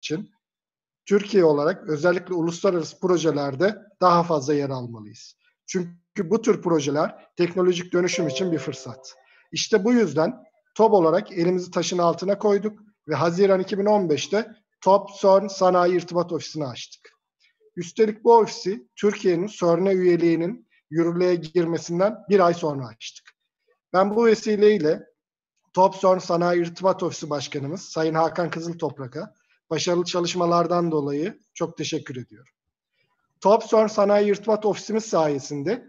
için Türkiye olarak özellikle uluslararası projelerde daha fazla yer almalıyız. Çünkü bu tür projeler teknolojik dönüşüm için bir fırsat. İşte bu yüzden TOB olarak elimizi taşın altına koyduk ve Haziran 2015'te TOB Cern Sanayi İrtibat Ofisi'ni açtık. Üstelik bu ofisi Türkiye'nin Cern'e üyeliğinin yürürlüğe girmesinden bir ay sonra açtık. Ben bu vesileyle TOB Cern Sanayi İrtibat Ofisi Başkanımız Sayın Hakan Kızıltoprak'a başarılı çalışmalardan dolayı çok teşekkür ediyorum. TOB Cern Sanayi İrtibat Ofisimiz sayesinde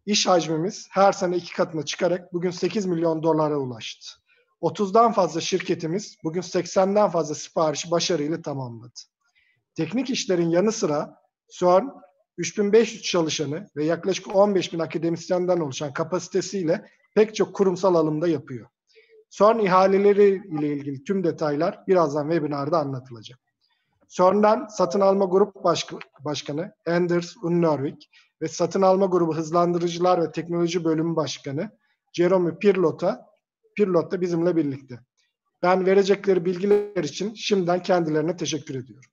iş hacmimiz her sene 2 katına çıkarak bugün 8 milyon dolara ulaştı. 30'dan fazla şirketimiz bugün 80'den fazla siparişi başarıyla tamamladı. Teknik işlerin yanı sıra Cern 3500 çalışanı ve yaklaşık 15.000 akademisyenden oluşan kapasitesiyle pek çok kurumsal alımda yapıyor. Cern ihaleleri ile ilgili tüm detaylar birazdan webinarda anlatılacak. Cern'den Satın Alma Grup Başkanı Anders Unnervik ve Satın Alma Grubu Hızlandırıcılar ve Teknoloji Bölümü Başkanı Jerome Pirlot da bizimle birlikte. Ben verecekleri bilgiler için şimdiden kendilerine teşekkür ediyorum.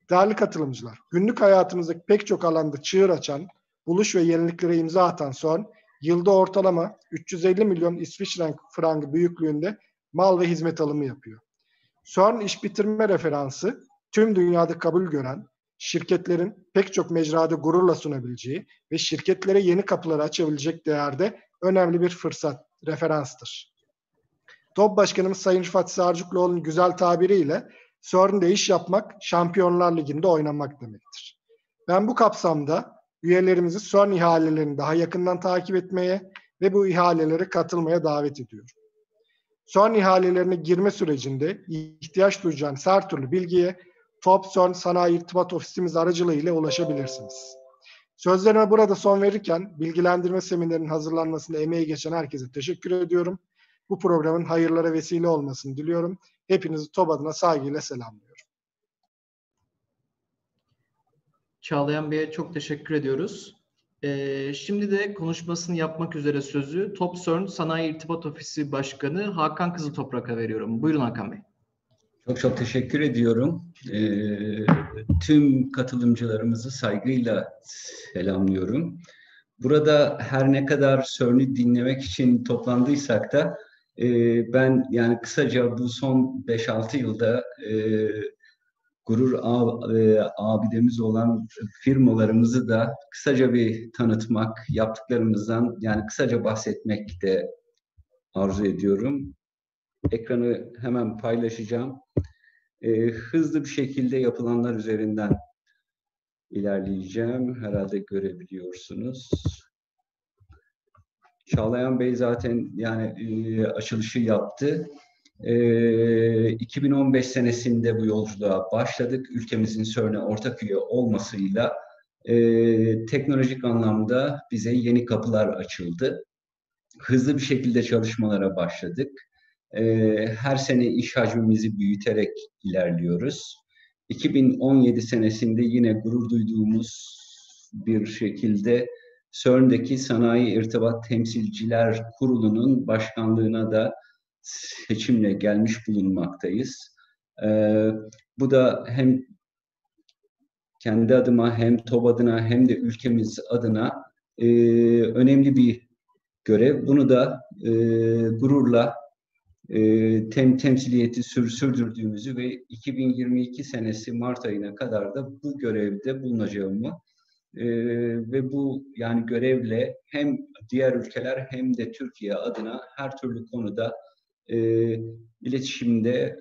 Değerli katılımcılar, günlük hayatımızdaki pek çok alanda çığır açan, buluş ve yeniliklere imza atan Cern, yılda ortalama 350 milyon İsviçre frangı büyüklüğünde mal ve hizmet alımı yapıyor. Cern iş bitirme referansı tüm dünyada kabul gören, şirketlerin pek çok mecrada gururla sunabileceği ve şirketlere yeni kapıları açabilecek değerde önemli bir fırsat, referanstır. TOB Başkanımız Sayın Rıfat Sarcıklıoğlu'nun güzel tabiriyle Cern'de iş yapmak, Şampiyonlar Ligi'nde oynamak demektir. Ben bu kapsamda üyelerimizi Cern ihalelerini daha yakından takip etmeye ve bu ihalelere katılmaya davet ediyorum. Cern ihalelerine girme sürecinde ihtiyaç duyacağınız her türlü bilgiye TOB Cern Sanayi İrtibat Ofisimiz aracılığıyla ulaşabilirsiniz. Sözlerime burada son verirken bilgilendirme seminerinin hazırlanmasında emeği geçen herkese teşekkür ediyorum. Bu programın hayırlara vesile olmasını diliyorum. Hepinizi TOB adına saygıyla selamlıyorum. Çağlayan Bey'e çok teşekkür ediyoruz. Şimdi de konuşmasını yapmak üzere sözü TOB Cern Sanayi İrtibat Ofisi Başkanı Hakan Kızıltoprak'a veriyorum. Buyurun Hakan Bey. Çok teşekkür ediyorum. Tüm katılımcılarımızı saygıyla selamlıyorum. Burada her ne kadar Cern'i dinlemek için toplandıysak da ben yani kısaca bu son 5-6 yılda gurur abidemiz olan firmalarımızı da kısaca bir tanıtmak, yaptıklarımızdan yani kısaca bahsetmek de arzu ediyorum. Ekranı hemen paylaşacağım. Hızlı bir şekilde yapılanlar üzerinden ilerleyeceğim. Herhalde görebiliyorsunuz. Çağlayan Bey zaten yani açılışı yaptı. 2015 senesinde bu yolculuğa başladık. Ülkemizin Cern'e ortak üye olmasıyla teknolojik anlamda bize yeni kapılar açıldı. Hızlı bir şekilde çalışmalara başladık. Her sene iş hacmimizi büyüterek ilerliyoruz. 2017 senesinde yine gurur duyduğumuz bir şekilde Cern'deki Sanayi İrtibat Temsilciler Kurulu'nun başkanlığına da seçimle gelmiş bulunmaktayız. Bu da hem kendi adıma hem TOB adına hem de ülkemiz adına önemli bir görev. Bunu da gururla temsiliyeti sürdürdüğümüzü ve 2022 senesi Mart ayına kadar da bu görevde bulunacağımı ve bu yani görevle hem diğer ülkeler hem de Türkiye adına her türlü konuda iletişimde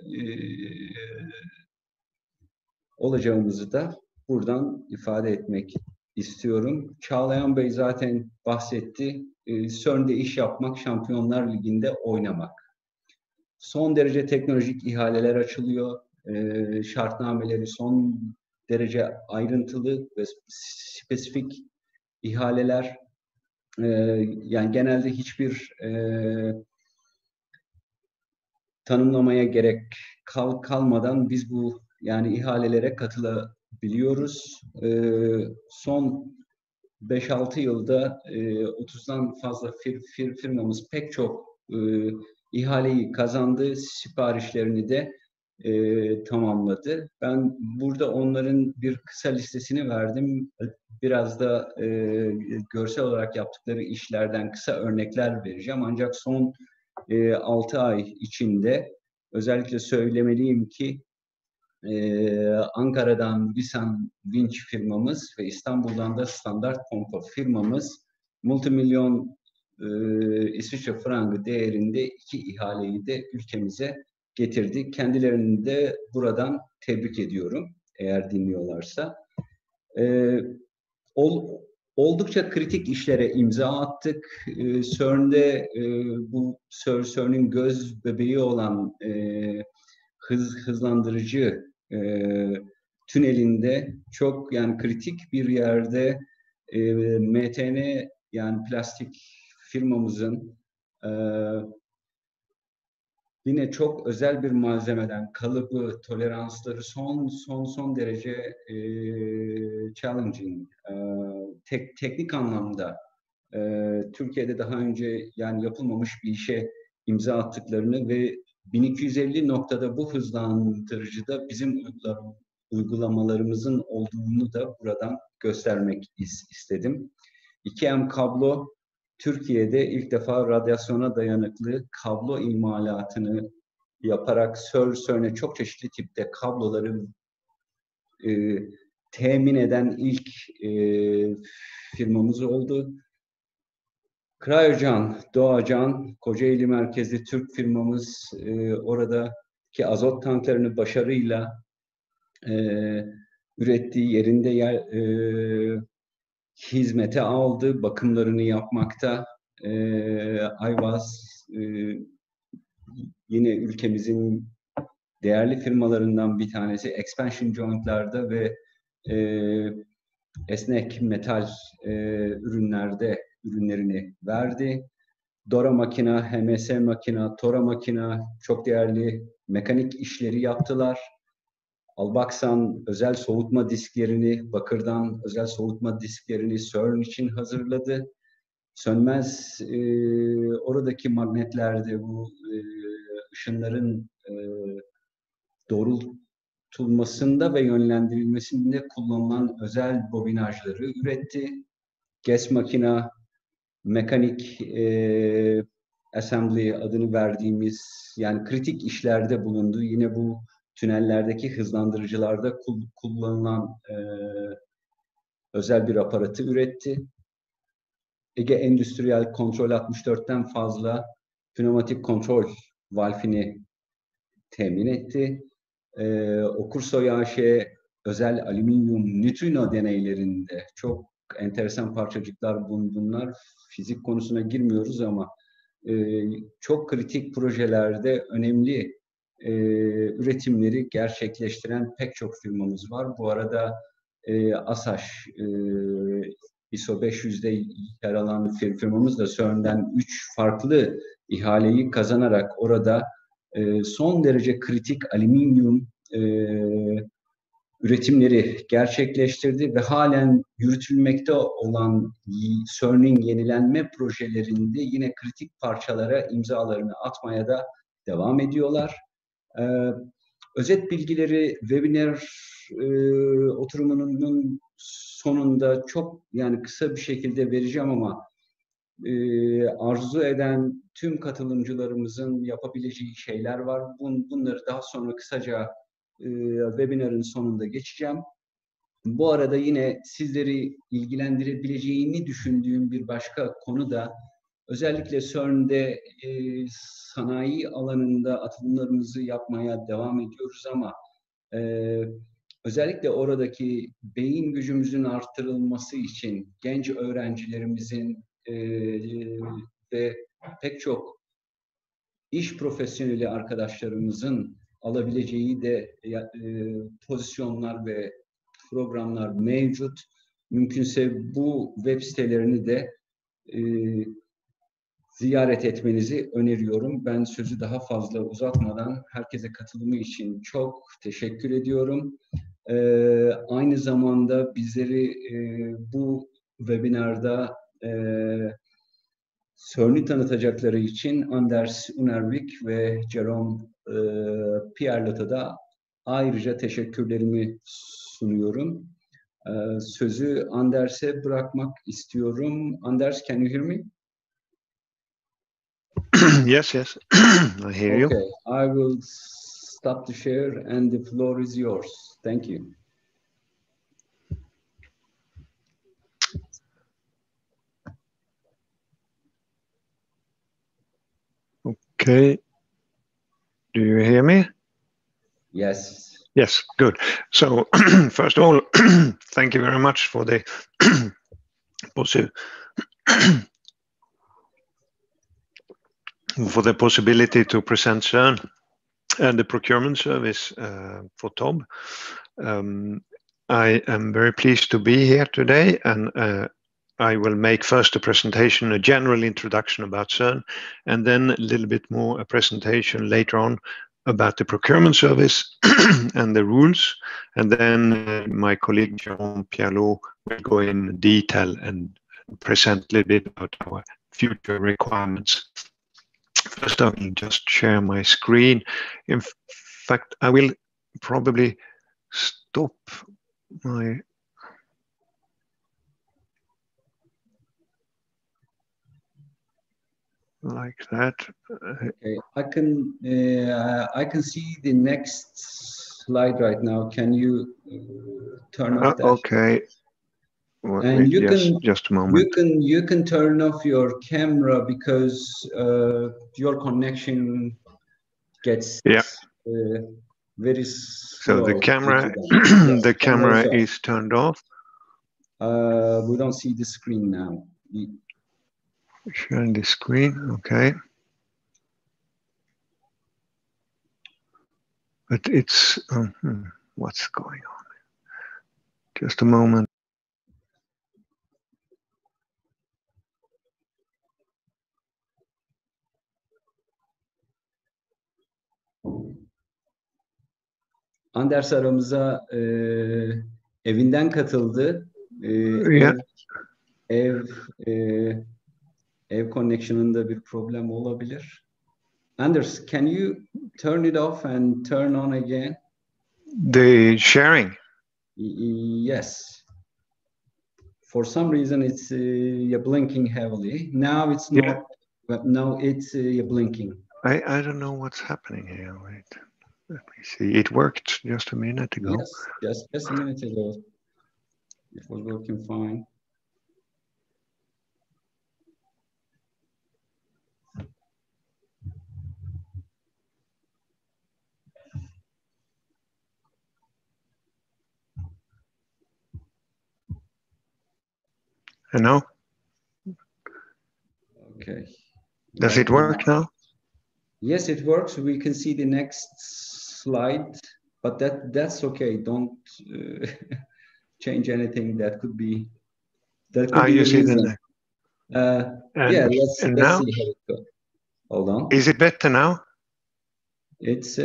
olacağımızı da buradan ifade etmek istiyorum. Çağlayan Bey zaten bahsetti. Cern'de iş yapmak, Şampiyonlar Ligi'nde oynamak. Son derece teknolojik ihaleler açılıyor. Şartnameleri son derece ayrıntılı ve spesifik ihaleler. Yani genelde hiçbir tanımlamaya gerek kalmadan biz bu yani ihalelere katılabiliyoruz. Son 5-6 yılda 30'dan fazla firmamız pek çok ihaleyi kazandı. Siparişlerini de tamamladı. Ben burada onların bir kısa listesini verdim. Biraz da görsel olarak yaptıkları işlerden kısa örnekler vereceğim. Ancak son 6 ay içinde özellikle söylemeliyim ki Ankara'dan Visan Vinç firmamız ve İstanbul'dan da Standart Pompa firmamız multimilyon İsviçre frangı değerinde 2 ihaleyi de ülkemize getirdi. Kendilerini de buradan tebrik ediyorum eğer dinliyorlarsa. Oldukça kritik işlere imza attık. Cern'de bu Cern'in göz bebeği olan hızlandırıcı tünelinde çok yani kritik bir yerde MTN yani plastik firmamızın yine çok özel bir malzemeden kalıbı, toleransları son derece challenging, teknik anlamda Türkiye'de daha önce yani yapılmamış bir işe imza attıklarını ve 1250 noktada bu hızlandırıcıda bizim uygulamalarımızın olduğunu da buradan göstermek istedim. 2M kablo Türkiye'de ilk defa radyasyona dayanıklı kablo imalatını yaparak Cern'e çok çeşitli tipte kabloları temin eden ilk firmamız oldu. Cryogenic, Doğacan, Kocaeli merkezli Türk firmamız oradaki azot tanklarını başarıyla ürettiği yerinde hizmete aldı, bakımlarını yapmakta. Ayvaz yine ülkemizin değerli firmalarından bir tanesi expansion joint'larda ve esnek metal ürünlerini verdi. Dora makina, HMS makina, Tora makina çok değerli mekanik işleri yaptılar. Albaksan özel soğutma disklerini, bakırdan özel soğutma disklerini Cern için hazırladı. Sönmez oradaki magnetlerde bu ışınların doğrultulmasında ve yönlendirilmesinde kullanılan özel bobinajları üretti. GES makina, mekanik assembly adını verdiğimiz yani kritik işlerde bulundu. Yine bu tünellerdeki hızlandırıcılarda kullanılan özel bir aparatı üretti. Ege Endüstriyel Kontrol 64'ten fazla pneumatik kontrol valfini temin etti. Okursoy AŞ özel alüminyum nötrino deneylerinde çok enteresan parçacıklar bunlar. Fizik konusuna girmiyoruz ama çok kritik projelerde önemli üretimleri gerçekleştiren pek çok firmamız var. Bu arada ASAŞ ISO 500'de yer alan firmamız da Cern'den 3 farklı ihaleyi kazanarak orada son derece kritik alüminyum üretimleri gerçekleştirdi ve halen yürütülmekte olan Cern'in yenilenme projelerinde yine kritik parçalara imzalarını atmaya da devam ediyorlar. Özet bilgileri webinar oturumunun sonunda çok yani kısa bir şekilde vereceğim ama arzu eden tüm katılımcılarımızın yapabileceği şeyler var. Bunları daha sonra kısaca webinarın sonunda geçeceğim. Bu arada yine sizleri ilgilendirebileceğini düşündüğüm bir başka konu da özellikle Cern'de sanayi alanında atılımlarımızı yapmaya devam ediyoruz ama özellikle oradaki beyin gücümüzün arttırılması için genç öğrencilerimizin ve pek çok iş profesyoneli arkadaşlarımızın alabileceği de pozisyonlar ve programlar mevcut. Mümkünse bu web sitelerini de ziyaret etmenizi öneriyorum. Ben sözü daha fazla uzatmadan herkese katılımı için çok teşekkür ediyorum. Aynı zamanda bizleri bu webinarda Cern'i tanıtacakları için Anders Unervik ve Jerome Pierlot'a da ayrıca teşekkürlerimi sunuyorum. Sözü Anders'e bırakmak istiyorum. Anders, can you hear me? Yes, yes, I hear you. Okay, I will stop the share and the floor is yours. Thank you. Okay. Do you hear me? Yes. Yes, good. So first of all, thank you very much for the for the possibility to present Cern and the procurement service for TOB. I am very pleased to be here today, and I will make first a presentation, a general introduction about Cern, and then a little bit more a presentation later on about the procurement service and the rules. And then my colleague Jerome Pierlot will go in detail and present a little bit about our future requirements. First, I will just share my screen. In fact, I will probably stop my like that. Okay, I can see the next slide right now. Can you turn off that? Okay. Well, and you yes, can just a moment. you can turn off your camera because your connection gets very slow. So the camera the camera is turned off. We don't see the screen now. Sharing the screen, okay. But it's what's going on? Just a moment. Anders aramıza evinden katıldı. Ev connection'ında bir problem olabilir. Anders, can you turn it off and turn on again? The sharing? Yes. For some reason, it's blinking heavily. Now it's not. Yeah. But now it's blinking. I don't know what's happening here. Wait, let me see. It worked just a minute ago. Yes, just a minute ago. It was working fine. And now? Okay. Does it work now? Yes, it works. We can see the next slide, but that's okay. Don't change anything. That could be. That could be you see reason. the yeah, let's see how it goes. Hold on. Is it better now? It's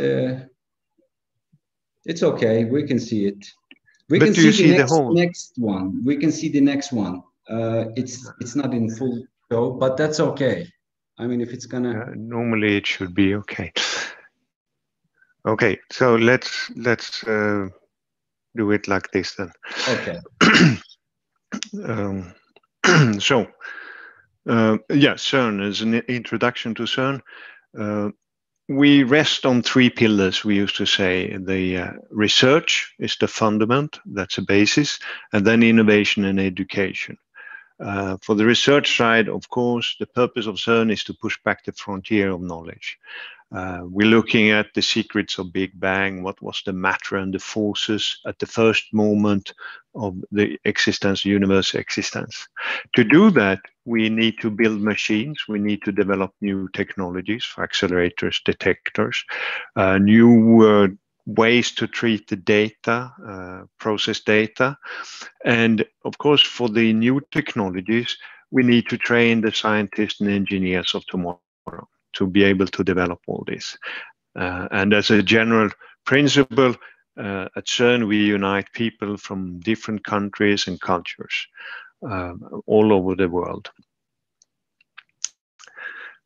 okay. We can see it. We but can do you see the whole next one. We can see the next one. It's not in full show, but that's okay. I mean, if it's gonna normally it should be okay. Okay, so let's do it like this then. Okay. So Cern is an introduction to Cern. We rest on three pillars, we used to say. The research is the fundament, that's a basis, and then innovation and education. For the research side, of course, the purpose of Cern is to push back the frontier of knowledge. We're looking at the secrets of Big Bang, what was the matter and the forces at the first moment of the existence, universe existence. To do that, we need to build machines, we need to develop new technologies for accelerators, detectors, new ways to treat the data, process data. And of course, for the new technologies, we need to train the scientists and engineers of tomorrow to be able to develop all this. And as a general principle, at Cern, we unite people from different countries and cultures all over the world.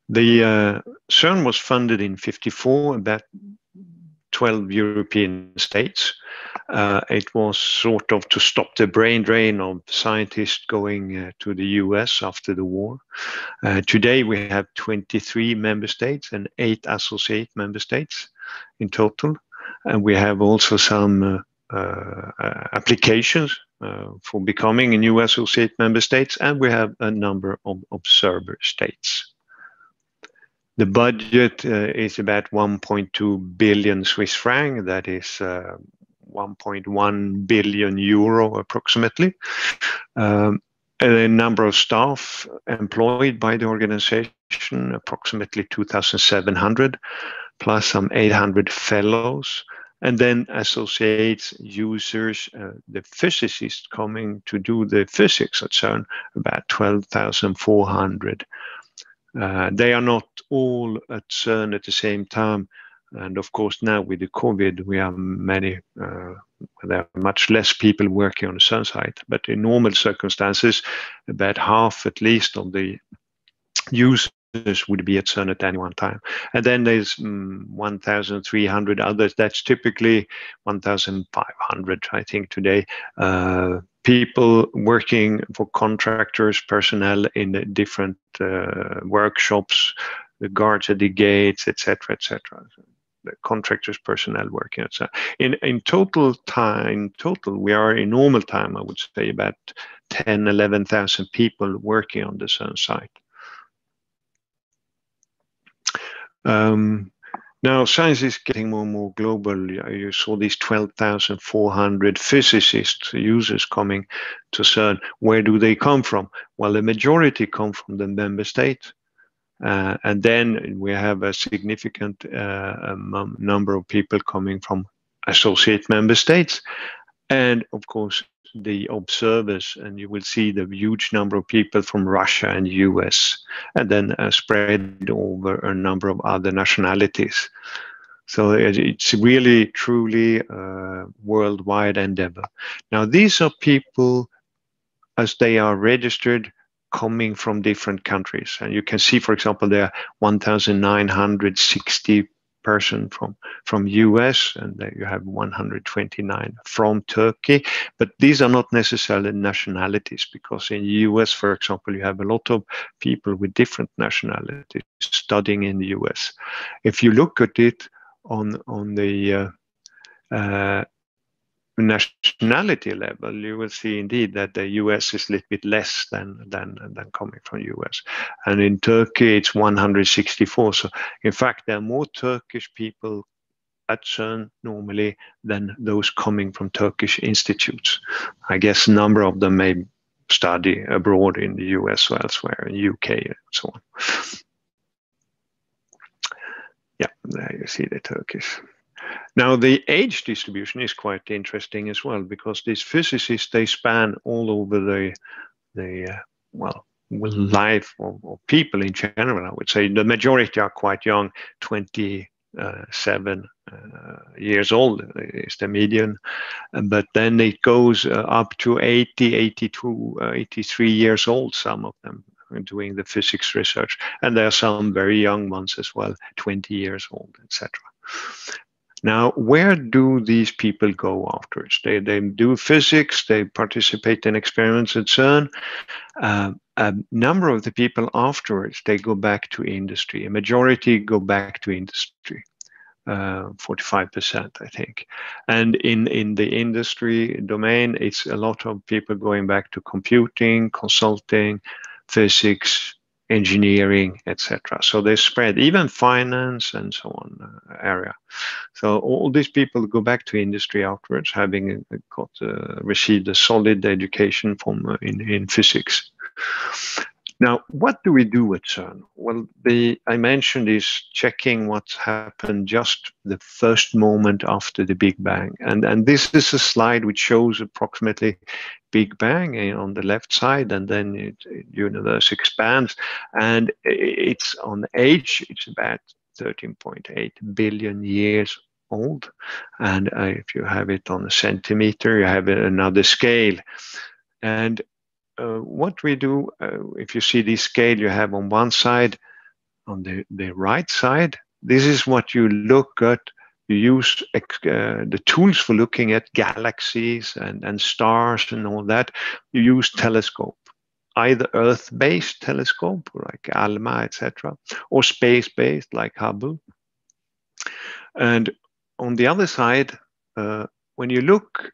The Cern was funded in 1954, about 12 European states. It was sort of to stop the brain drain of scientists going to the US after the war. Today we have 23 member states and 8 associate member states in total. And we have also some applications for becoming a new associate member states, and we have a number of observer states. The budget is about 1.2 billion Swiss franc. That is 1.1 billion euro approximately. A number of staff employed by the organization, approximately 2,700, plus some 800 fellows. And then associates, users, the physicists coming to do the physics at CERN, about 12,400. They are not all at CERN at the same time. And of course, now with the COVID, we have there are much less people working on the CERN site. But in normal circumstances, about half at least of the users would be at CERN at any one time. And then there's 1,300 others. That's typically 1,500, I think, today. People working for contractors, personnel in the different workshops, the guards at the gates, etc., etc. The contractors, personnel working at CERN. In total, we are in normal time, I would say, about 10, 11,000 people working on the CERN site. Now, science is getting more and more global. You saw these 12,400 physicists, users coming to CERN. Where do they come from? Well, the majority come from the member states. And then we have a significant number of people coming from associate member states. And of course, the observers, and you will see the huge number of people from Russia and US, and then spread over a number of other nationalities. So it's really, truly a worldwide endeavor. Now, these are people, as they are registered, coming from different countries. And you can see, for example, there are 1,960 person from US, and you have 129 from Turkey. But these are not necessarily nationalities, because in US, for example, you have a lot of people with different nationalities studying in the US. If you look at it on the nationality level, you will see indeed that the US is a little bit less than coming from US. And in Turkey, it's 164. So in fact, there are more Turkish people at CERN normally than those coming from Turkish institutes. I guess a number of them may study abroad in the US or elsewhere, in UK and so on. Yeah, there you see the Turkish. Now, the age distribution is quite interesting as well, because these physicists, they span all over the life of people in general. I would say the majority are quite young, 27 years old is the median, but then it goes up to 80, 82, 83 years old, some of them doing the physics research, and there are some very young ones as well, 20 years old, etc. Now, where do these people go afterwards? They do physics, they participate in experiments at CERN. A number of the people afterwards, they go back to industry. A majority go back to industry, 45%, I think. And in the industry domain, it's a lot of people going back to computing, consulting, physics, engineering, etc. So they spread, even finance and so on area. So all these people go back to industry afterwards, having received a solid education from in physics. Now, what do we do at CERN? Well, I mentioned is checking what's happened just the first moment after the Big Bang. And this is a slide which shows approximately Big Bang on the left side, and then the universe expands. And it's on age, it's about 13.8 billion years old. And if you have it on a centimeter, you have another scale. And what we do, if you see this scale, you have on one side the right side, this is what you look at. You use the tools for looking at galaxies and stars and all that. You use telescope, either Earth-based telescope like ALMA, etc., or space-based like Hubble. And on the other side, when you look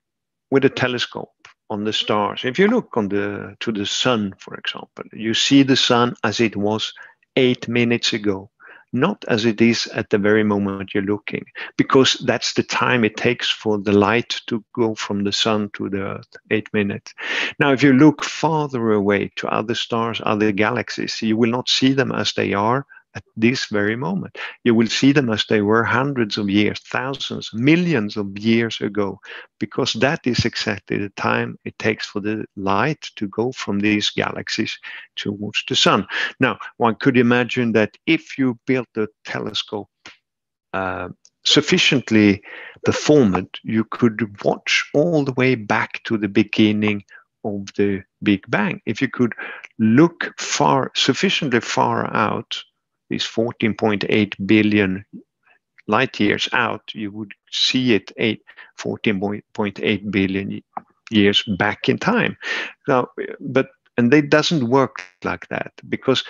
with a telescope on the stars, if you look to the sun, for example, you see the sun as it was 8 minutes ago, not as it is at the very moment you're looking, because that's the time it takes for the light to go from the sun to the Earth, 8 minutes. Now, if you look farther away to other stars, other galaxies, you will not see them as they are at this very moment. You will see them as they were hundreds of years, thousands, millions of years ago, because that is exactly the time it takes for the light to go from these galaxies towards the sun. Now, one could imagine that if you built a telescope sufficiently performant, you could watch all the way back to the beginning of the Big Bang. If you could look sufficiently far out, these 14.8 billion light years out, you would see it 14.8 billion years back in time. Now, and it doesn't work like that, because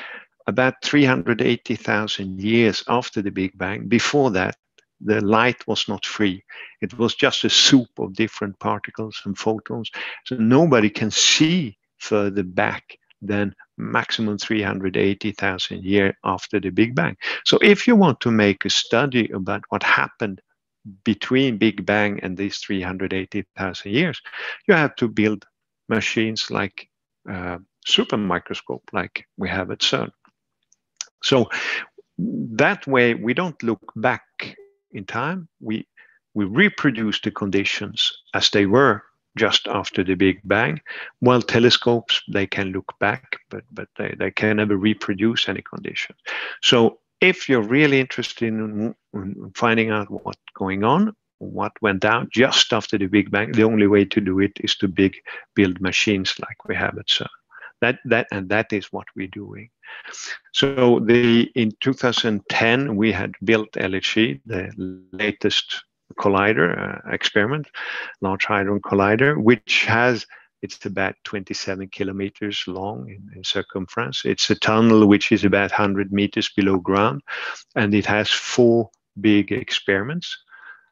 about 380,000 years after the Big Bang, before that, the light was not free. It was just a soup of different particles and photons. So nobody can see further back than maximum 380,000 years after the Big Bang. So if you want to make a study about what happened between Big Bang and these 380,000 years, you have to build machines like super microscope, like we have at Cern. So that way, we don't look back in time. We reproduce the conditions as they were just after the Big Bang, while telescopes, they can look back, but they can never reproduce any conditions. So if you're really interested in finding out what's going on, what went down just after the Big Bang, the only way to do it is to build machines like we have at Cern. That is what we're doing. So in 2010, we had built LHC, the latest collider experiment, Large Hydron Collider, which it's about 27 kilometers long in circumference. It's a tunnel which is about 100 meters below ground, and it has 4 big experiments: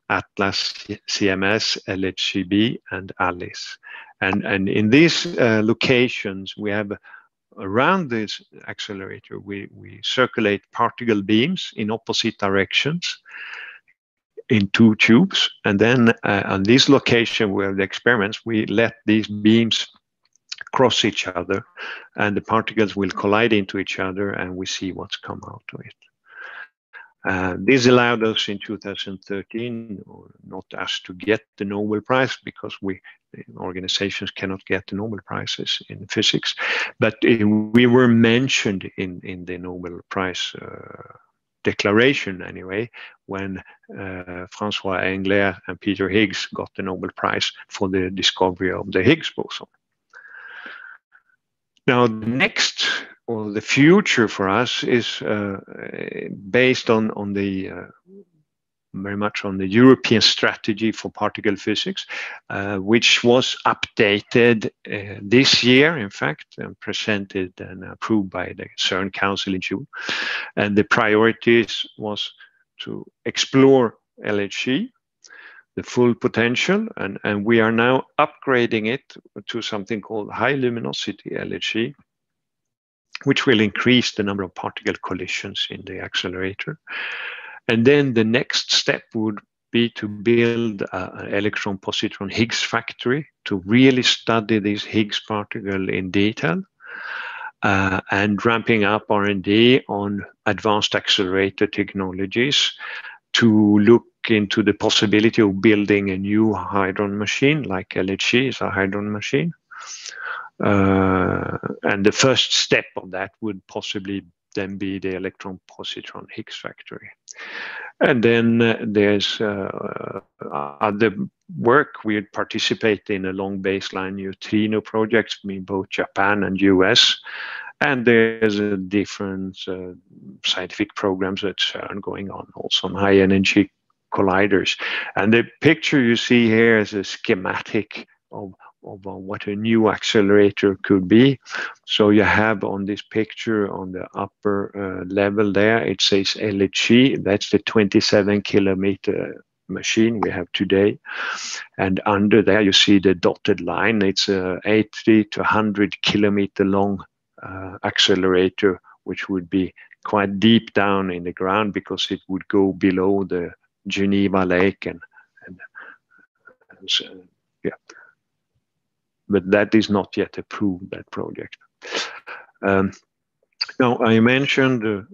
Atlas, CMS, LHCb, and ALICE. And in these locations, we have around this accelerator, we circulate particle beams in opposite directions in 2 tubes, and then on this location where the experiments, we let these beams cross each other, and the particles will collide into each other, and we see what's come out of it. This allowed us in 2013, not us to get the Nobel Prize, because organizations cannot get the Nobel Prizes in physics, but we were mentioned in the Nobel Prize declaration anyway, when Francois Englert and Peter Higgs got the Nobel Prize for the discovery of the Higgs boson. Now, the future for us is based on the very much on the European strategy for particle physics, which was updated this year, in fact, and presented and approved by the Cern Council in June. And the priorities was to explore LHC, the full potential, and we are now upgrading it to something called high luminosity LHC, which will increase the number of particle collisions in the accelerator. And then the next step would be to build an electron-positron Higgs factory to really study these Higgs particles in detail, and ramping up R&D on advanced accelerator technologies to look into the possibility of building a new Hydron machine, like LHC is a Hydron machine. And the first step of that would possibly then be the electron-positron Higgs factory. And then there's other work. We participate in a long baseline neutrino projects in both Japan and US. And there's a different scientific programs at CERN going on, also on high energy colliders. And the picture you see here is a schematic of what a new accelerator could be. So you have on this picture on the upper level there, it says LHC, that's the 27 kilometer machine we have today. And under there you see the dotted line, it's a 80 to 100 kilometer long accelerator, which would be quite deep down in the ground because it would go below the Geneva Lake and so, yeah. But that is not yet approved, that project. Now, I mentioned,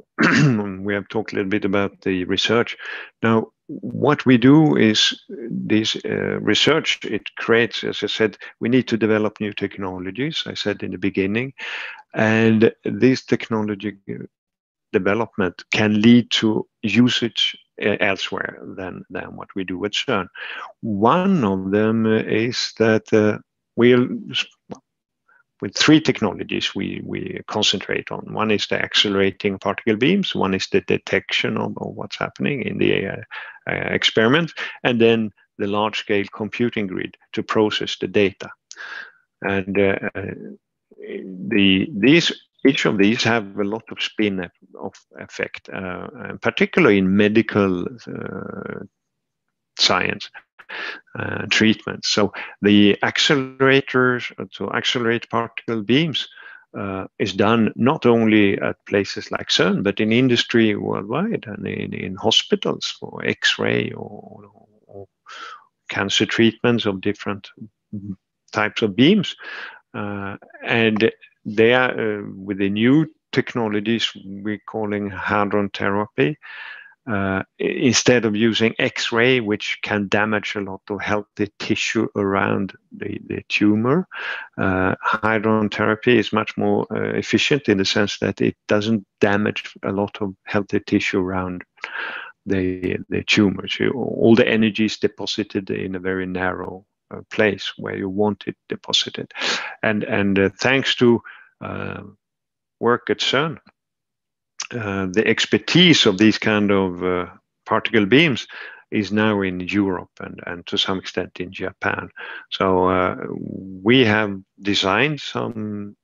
we have talked a little bit about the research. Now, what we do is this research, it creates, as I said, we need to develop new technologies, I said in the beginning, and this technology development can lead to usage elsewhere than what we do at CERN. One of them is that with three technologies we concentrate on. One is the accelerating particle beams, one is the detection of what's happening in the experiment, and then the large-scale computing grid to process the data. And each of these have a lot of spin-off effect, particularly in medical science. Treatment. So the accelerators to accelerate particle beams is done not only at places like CERN, but in industry worldwide and in hospitals for X-ray or cancer treatments of different types of beams. And they are with the new technologies we're calling Hydron therapy. Instead of using X-ray, which can damage a lot of healthy tissue around the tumor, Hydron therapy is much more efficient in the sense that it doesn't damage a lot of healthy tissue around the tumor. So all the energy is deposited in a very narrow place where you want it deposited. And thanks to work at CERN, the expertise of these kind of particle beams is now in Europe and to some extent in Japan. So we have designed some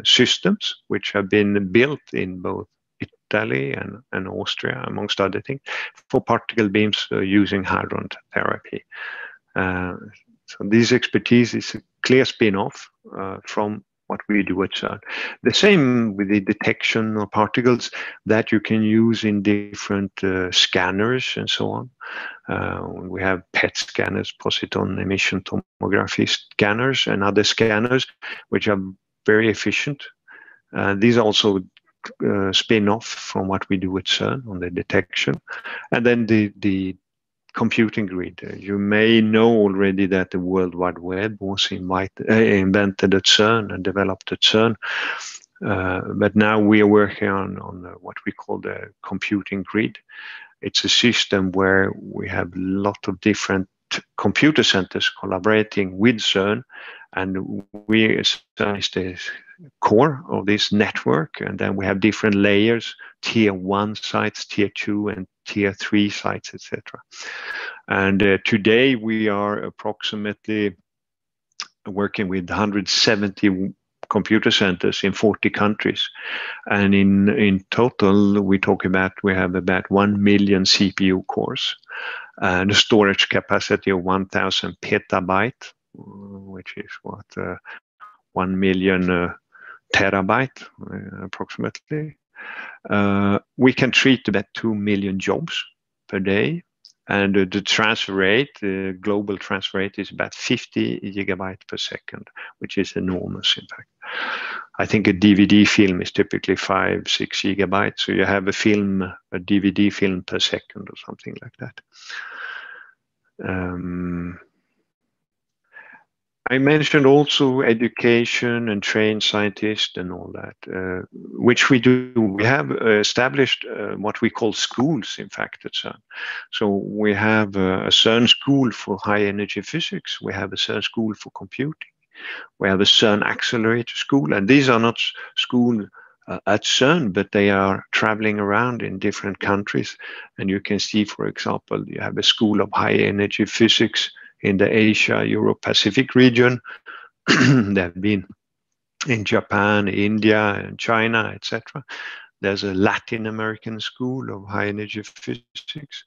systems which have been built in both Italy and Austria, amongst other things, for particle beams using Hydron therapy. So this expertise is a clear spin-off from what we do at CERN. The same with the detection of particles that you can use in different scanners and so on. We have PET scanners, positron emission tomography scanners, and other scanners which are very efficient. These also spin off from what we do at CERN on the detection. And then the computing grid. You may know already that the World Wide Web was invented at CERN and developed at CERN. But now we are working on what we call the computing grid. It's a system where we have a lot of different computer centers collaborating with CERN, and CERN is the core of this network, and then we have different layers, tier 1 sites, tier 2 and tier 3 sites, etc. And today we are approximately working with 170 computer centers in 40 countries, and in total we have about 1 million CPU cores and a storage capacity of 1,000 petabyte, which is what 1 million terabyte approximately. We can treat about 2 million jobs per day, and the transfer rate, the global transfer rate, is about 50 gigabytes per second, which is enormous, in fact. I think a DVD film is typically 5-6 gigabytes, so you have a DVD film per second or something like that. I mentioned also education and trained scientists and all that, which we do. We have established what we call schools, in fact, at CERN. So we have a CERN school for high energy physics. We have a CERN school for computing. We have a CERN accelerator school, and these are not schools at CERN, but they are traveling around in different countries. And you can see, for example, you have a school of high energy physics in the Asia, Europe, Pacific region. They have been in Japan, India, and China, etc. There's a Latin American school of high energy physics.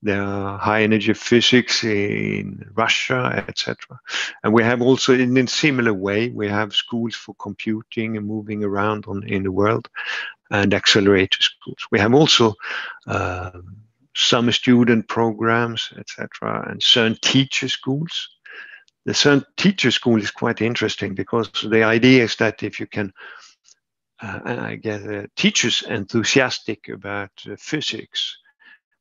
There are high energy physics in Russia, etc. And we have also, in a similar way, we have schools for computing and moving around in the world, and accelerator schools. We have also summer student programs, etc., and CERN teacher schools. The CERN teacher school is quite interesting because the idea is that if you can get teachers enthusiastic about physics,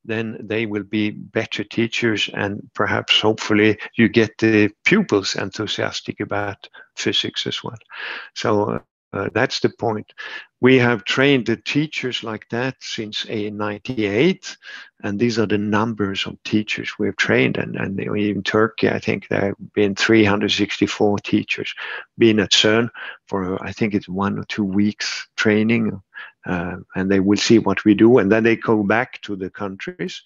then they will be better teachers, and perhaps hopefully you get the pupils enthusiastic about physics as well. So that's the point. We have trained the teachers like that since 1998, and these are the numbers of teachers we've trained. And in Turkey, I think there have been 364 teachers been at CERN for, I think it's 1 or 2 weeks training. And they will see what we do, and then they go back to the countries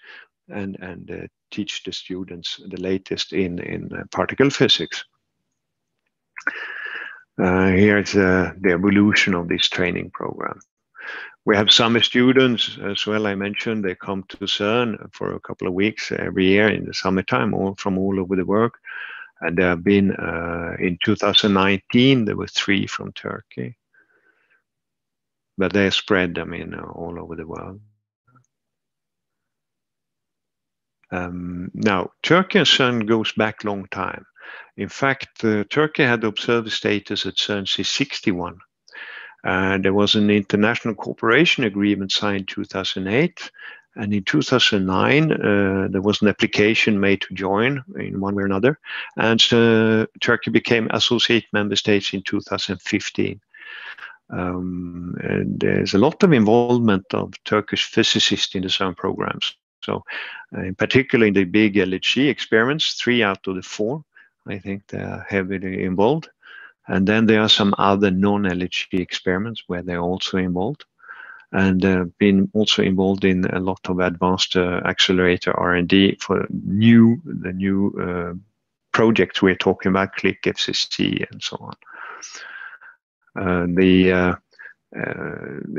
and teach the students the latest in particle physics. Here's the evolution of this training program. We have summer students as well. I mentioned they come to CERN for a couple of weeks every year in the summertime, all from all over the world. And there have been, in 2019, there were 3 from Turkey. But they're spread, I mean, all over the world. Now, Turkey and CERN goes back a long time. In fact, Turkey had observer status at CERN since 1961. There was an international cooperation agreement signed in 2008. And in 2009, there was an application made to join in one way or another. And Turkey became associate member states in 2015. And there's a lot of involvement of Turkish physicists in the CERN programs. So in particular in the big LHC experiments, 3 out of the 4, I think they're heavily involved. And then there are some other non-LHC experiments where they're also involved. And been also involved in a lot of advanced accelerator R&D for the new projects we're talking about, CLIC, FCC, and so on. The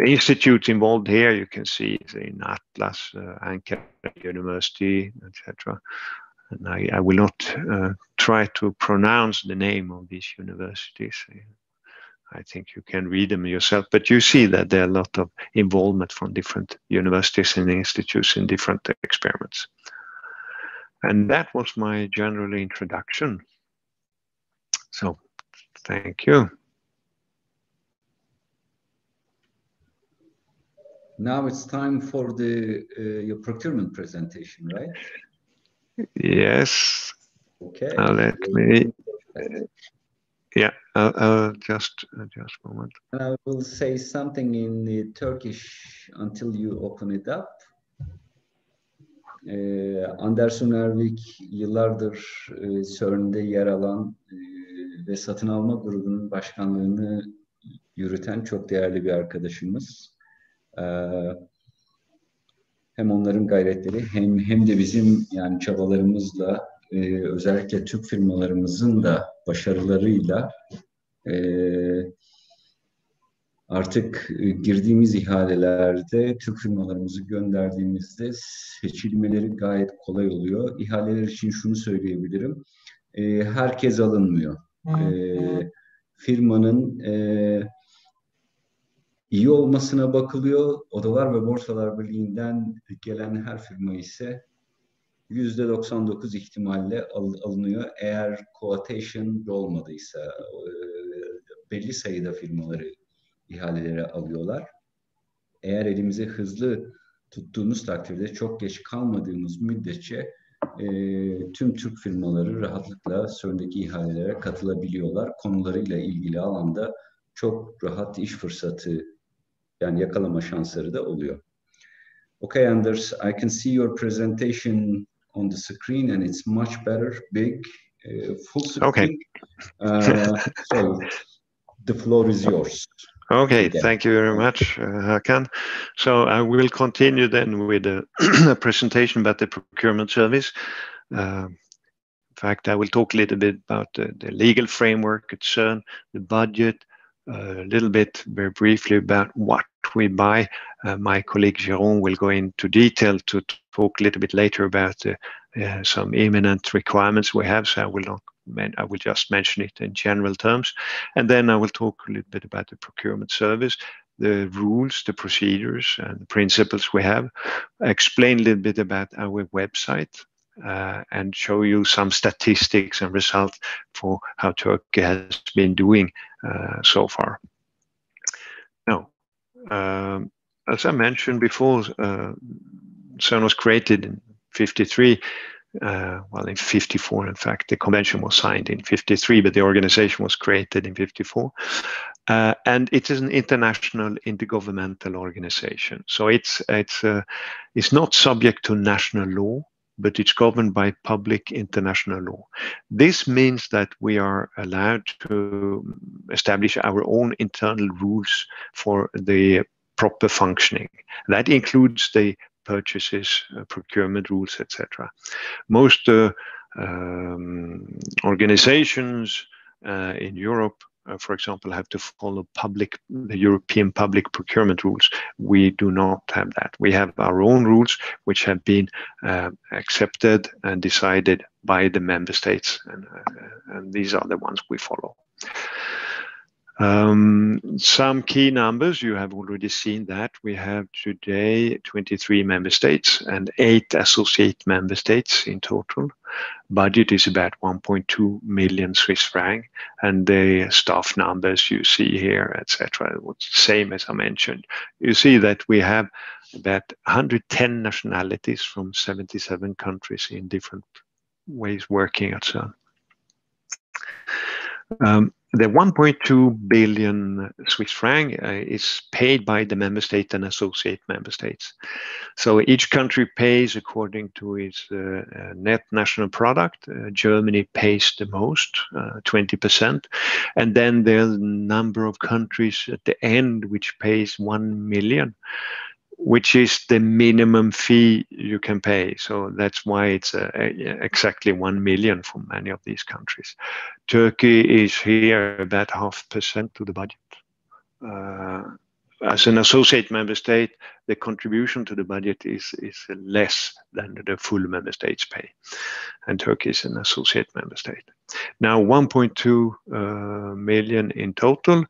institutes involved here, you can see in Atlas, Ankara University, etc. And I will not try to pronounce the name of these universities. I think you can read them yourself, but you see that there are a lot of involvement from different universities and institutes in different experiments. And that was my general introduction. So, thank you. Now it's time for your procurement presentation, right? Yes. Okay. Now let me. Yeah, just a moment. I will say something in the Turkish until you open it up. Anderson Ervik yıllardır CERN'de yer alan ve satın alma grubunun başkanlığını yürüten çok değerli bir arkadaşımız. Hem onların gayretleri hem de bizim yani çabalarımızla özellikle Türk firmalarımızın da başarılarıyla artık girdiğimiz ihalelerde Türk firmalarımızı gönderdiğimizde seçilmeleri gayet kolay oluyor. İhaleler için şunu söyleyebilirim. Herkes alınmıyor. Firmanın iyi olmasına bakılıyor. Odalar ve Borsalar Birliği'nden gelen her firma ise %99 ihtimalle alınıyor. Eğer quotation olmadıysa belli sayıda firmaları ihalelere alıyorlar. Eğer elimize hızlı tuttuğumuz takdirde çok geç kalmadığımız müddetçe tüm Türk firmaları rahatlıkla CERN'deki ihalelere katılabiliyorlar. Konularıyla ilgili alanda çok rahat iş fırsatı yani yakalama şansları da oluyor. Okay, Anders, I can see your presentation on the screen and it's much better, big, full screen. So the floor is yours. Okay, again. Thank you very much, Hakan. So I will continue then with a presentation about the procurement service. In fact, I will talk a little bit about the legal framework at Cern, the budget, a little bit very briefly about what we buy. My colleague Jérôme will go into detail to talk a little bit later about some imminent requirements we have, so I will just mention it in general terms. And then I will talk a little bit about the procurement service, the rules, the procedures, and the principles we have. Explain a little bit about our website, and show you some statistics and results for how Turkey has been doing so far. Now, as I mentioned before, Cern was created in 53. Well, in 54, in fact, the convention was signed in 53, but the organization was created in 54. And it is an international intergovernmental organization. So it's not subject to national law, but it's governed by public international law. This means that we are allowed to establish our own internal rules for the proper functioning. That includes the purchases, procurement rules, etc. Most organizations in Europe, for example, have to follow the European public procurement rules. We do not have that. We have our own rules, which have been accepted and decided by the member states, and these are the ones we follow. Some key numbers, you have already seen that. We have today 23 member states and 8 associate member states in total. Budget is about 1.2 million Swiss franc, and the staff numbers you see here, etc. Same as I mentioned. You see that we have about 110 nationalities from 77 countries in different ways working at Cern. The 1.2 billion Swiss franc is paid by the member state and associate member states. So each country pays according to its net national product. Germany pays the most, 20%. And then there's a number of countries at the end which pays 1 million, which is the minimum fee you can pay. So that's why it's exactly 1 million for many of these countries. Turkey is here about 0.5% to the budget. As an associate member state, the contribution to the budget is less than the full member states pay. And Turkey is an associate member state. Now 1.2 million in total,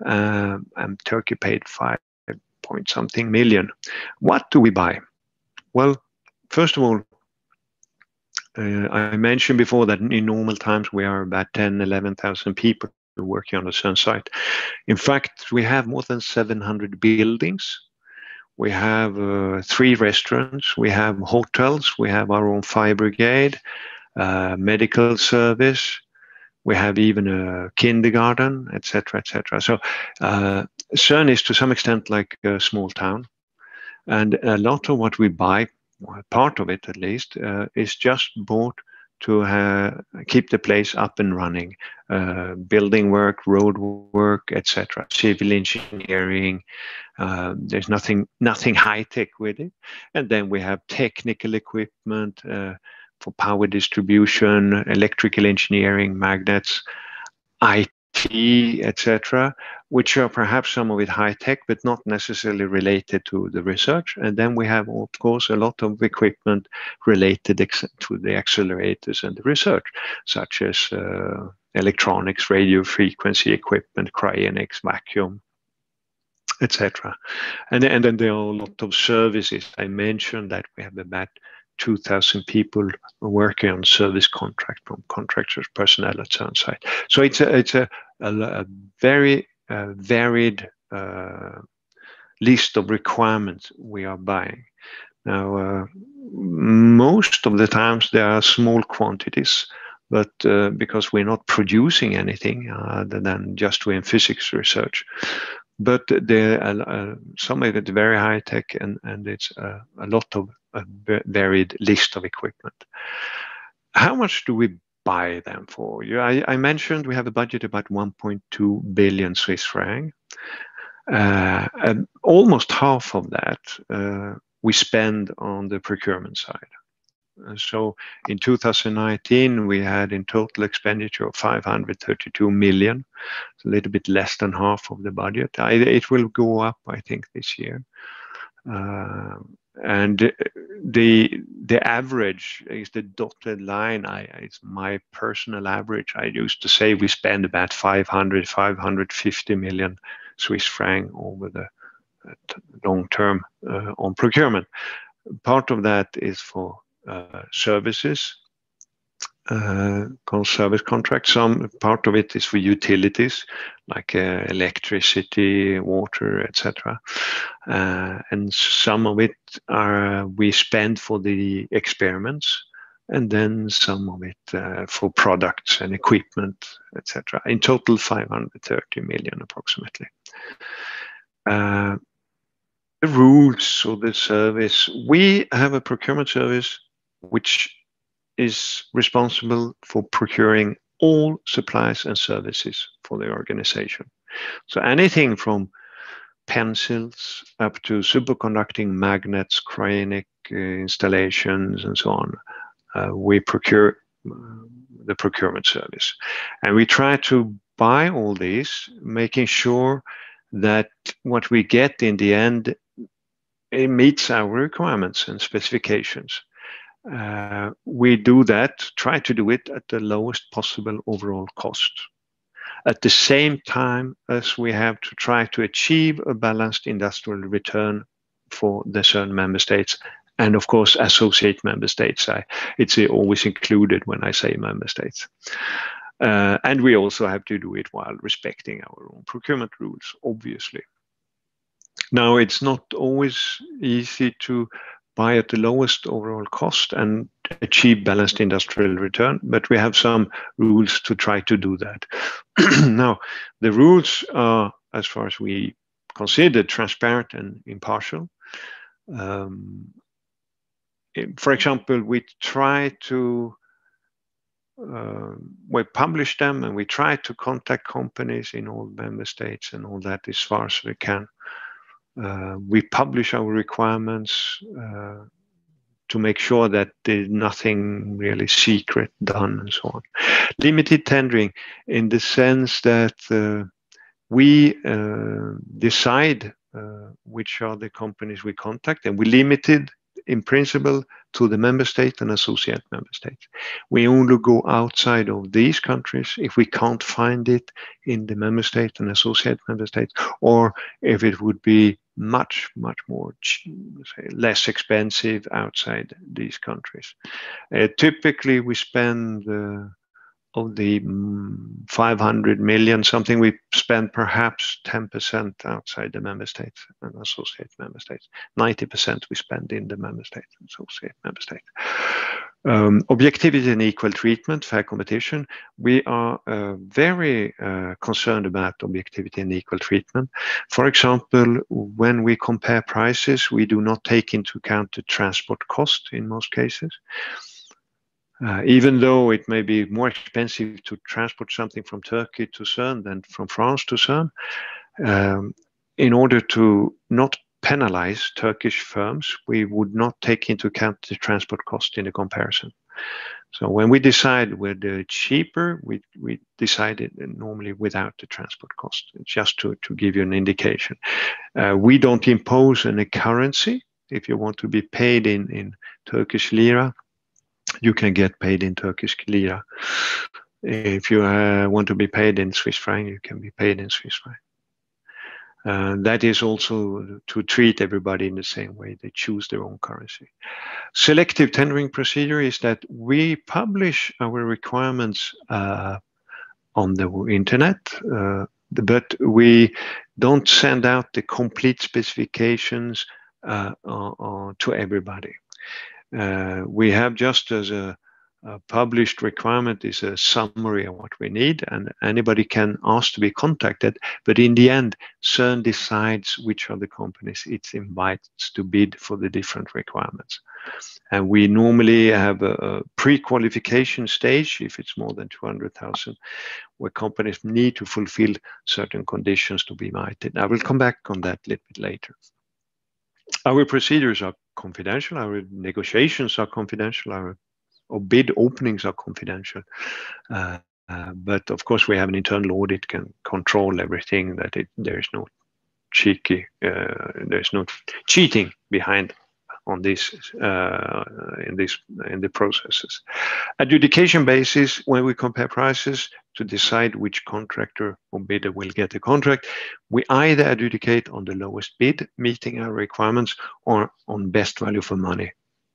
and Turkey paid 5.something million. What do we buy? Well, first of all, I mentioned before that in normal times we are about 11,000 people working on the Cern site. In fact, we have more than 700 buildings. We have 3 restaurants, we have hotels, we have our own fire brigade, medical service, we have even a kindergarten, etc., etc. So Cern is to some extent like a small town, and a lot of what we buy, part of it at least, is just bought to keep the place up and running. Building work, road work, etc. Civil engineering. There's nothing high-tech with it. And then we have technical equipment for power distribution, electrical engineering, magnets, IT, etc., which are perhaps some of it high-tech, but not necessarily related to the research. And then we have, of course, a lot of equipment related to the accelerators and the research, such as electronics, radio frequency equipment, cryogenics, vacuum, etc. And then there are a lot of services. I mentioned that we have about 2,000 people working on service contract from contractors, personnel at Cern site. So it's a very varied list of requirements we are buying. Now, most of the times there are small quantities, but because we're not producing anything other than just doing physics research. But some of it very high tech, and it's a lot of a varied list of equipment. How much do we buy them for you. I mentioned we have a budget about 1.2 billion Swiss franc. And almost half of that we spend on the procurement side. So in 2019, we had in total expenditure of 532 million, a little bit less than half of the budget. It will go up, I think, this year. And the average is the dotted line. It's my personal average. I used to say we spend about 550 million Swiss franc over the long term on procurement. Part of that is for services, service contracts. Some part of it is for utilities like electricity, water, etc. And some of it we spend for the experiments, and then some of it for products and equipment, etc. In total, 530 million approximately. The rules of the service, we have a procurement service which is responsible for procuring all supplies and services for the organization. So anything from pencils up to superconducting magnets, cryogenic installations, and so on, we procure the procurement service. And we try to buy all these, making sure that what we get in the end, it meets our requirements and specifications. We do that, try to do it at the lowest possible overall cost. At the same time as we have to try to achieve a balanced industrial return for the Cern member states, and of course associate member states. It's always included when I say member states. And we also have to do it while respecting our own procurement rules, obviously. Now, it's not always easy to buy at the lowest overall cost and achieve balanced industrial return, but we have some rules to try to do that. Now, the rules are, as far as we consider, transparent and impartial. For example, we try to we publish them, and we try to contact companies in all member states and all that as far as we can. We publish our requirements to make sure that there's nothing really secret done and so on. Limited tendering in the sense that we decide which are the companies we contact, and we limited in principle to the member state and associate member states. We only go outside of these countries if we can't find it in the member state and associate member states, or if it would be much more less expensive outside these countries. Typically, we spend of the 500 million, something we spend perhaps 10% outside the member states and associate member states. 90% we spend in the member states and associate member states. Objectivity and equal treatment, fair competition. We are very concerned about objectivity and equal treatment. For example, when we compare prices, we do not take into account the transport cost in most cases. Even though it may be more expensive to transport something from Turkey to Cern than from France to Cern, in order to not penalize Turkish firms, we would not take into account the transport cost in the comparison. So when we decide whether it's cheaper, we decide it normally without the transport cost, just to give you an indication. We don't impose any currency. If you want to be paid in Turkish lira, you can get paid in Turkish lira. If you want to be paid in Swiss franc, you can be paid in Swiss franc. That is also to treat everybody in the same way. They choose their own currency. Selective tendering procedure is that we publish our requirements on the internet, but we don't send out the complete specifications to everybody. We have just as a published requirement is a summary of what we need, and anybody can ask to be contacted. But in the end, Cern decides which are the companies it invites to bid for the different requirements. And we normally have a pre-qualification stage, if it's more than 200,000, where companies need to fulfill certain conditions to be invited. I will come back on that a little bit later. Our procedures are confidential, our negotiations are confidential, our bid openings are confidential. But of course, we have an internal audit can control everything, that there is no there's no cheating behind on this in the processes. Adjudication basis, when we compare prices to decide which contractor or bidder will get the contract, we either adjudicate on the lowest bid meeting our requirements or on best value for money.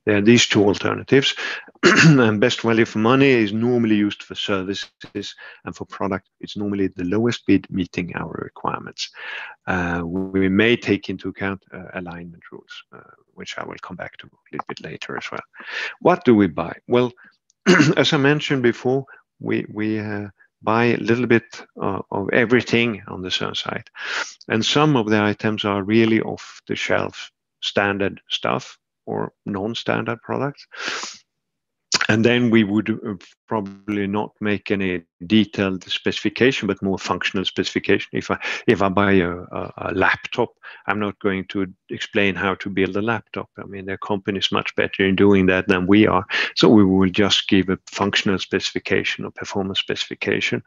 There are these two alternatives, and best value for money is normally used for services, and for product, it's normally the lowest bid meeting our requirements. We may take into account alignment rules, which I will come back to a little bit later as well. What do we buy? Well, as I mentioned before, we buy a little bit of everything on the Cern side, and some of the items are really off the shelf standard stuff or non-standard products. And then we would probably not make any detailed specification, but more functional specification. If I buy a laptop, I'm not going to explain how to build a laptop. I mean, there are companies much better in doing that than we are. So we will just give a functional specification or performance specification,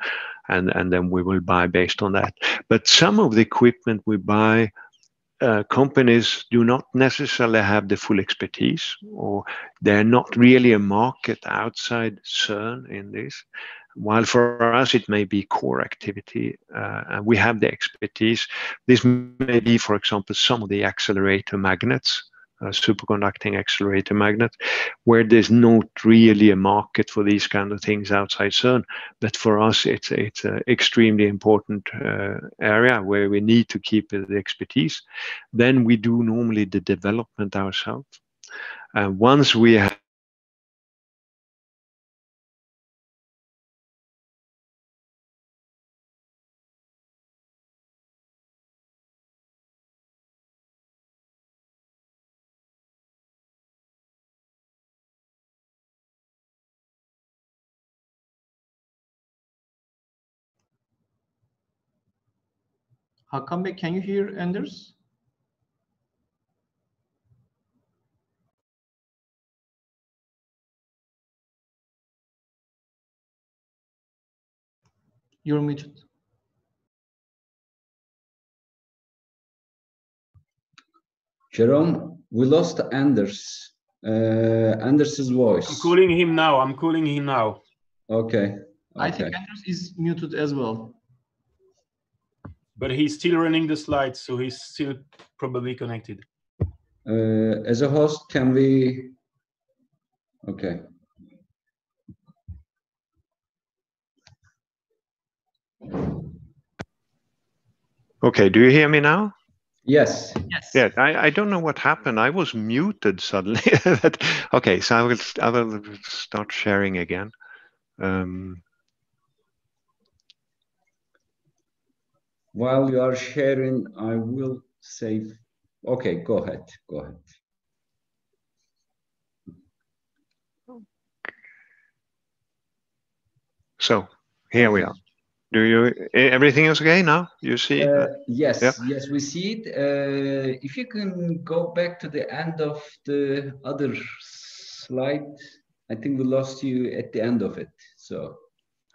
and then we will buy based on that. But some of the equipment we buy, companies do not necessarily have the full expertise, or they're not really a market outside Cern in this. While for us it may be core activity, and we have the expertise. This may be, for example, some of the accelerator magnets, superconducting accelerator magnets, where there's not really a market for these kind of things outside Cern. But for us, it's an extremely important area where we need to keep the expertise. Then we do normally the development ourselves. Once we have Hakan Bey, can you hear Anders? You're muted. Jerome, we lost Anders. Anders's voice. I'm calling him now. Okay. I think Anders is muted as well. But he's still running the slides, so he's still probably connected. As a host, can we? Okay. Okay, do you hear me now? Yes. Yes. Yeah, I don't know what happened. I was muted suddenly. But, okay, so I will start sharing again. While you are sharing, I will save. Okay, go ahead. So here we are. Everything is okay now? You see? Yes, yeah? Yes, we see it. If you can go back to the end of the other slide, I think we lost you at the end of it. So.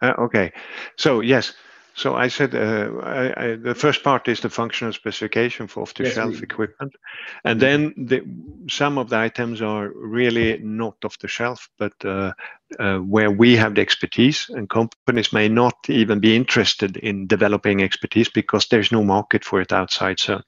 Okay. So yes. So I said the first part is the functional specification for off-the-shelf equipment, and then some of the items are really not off-the-shelf, but where we have the expertise, and companies may not even be interested in developing expertise because there's no market for it outside Cern.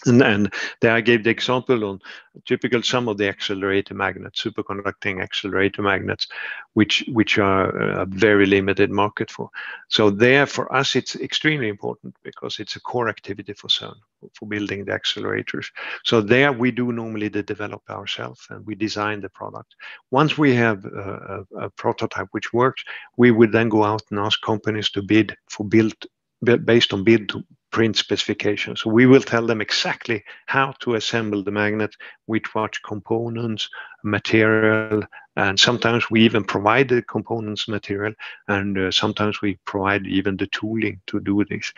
And there I gave the example on typical some of the accelerator magnets, superconducting accelerator magnets, which are a very limited market for. So there, for us, it's extremely important because it's a core activity for Cern, for building the accelerators. So there we do normally the develop ourselves and we design the product. Once we have a prototype which works, we would then go out and ask companies to bid for based on bid to print specifications. So we will tell them exactly how to assemble the magnet, with what components, material, and sometimes we even provide the components material, and sometimes we provide even the tooling to do this.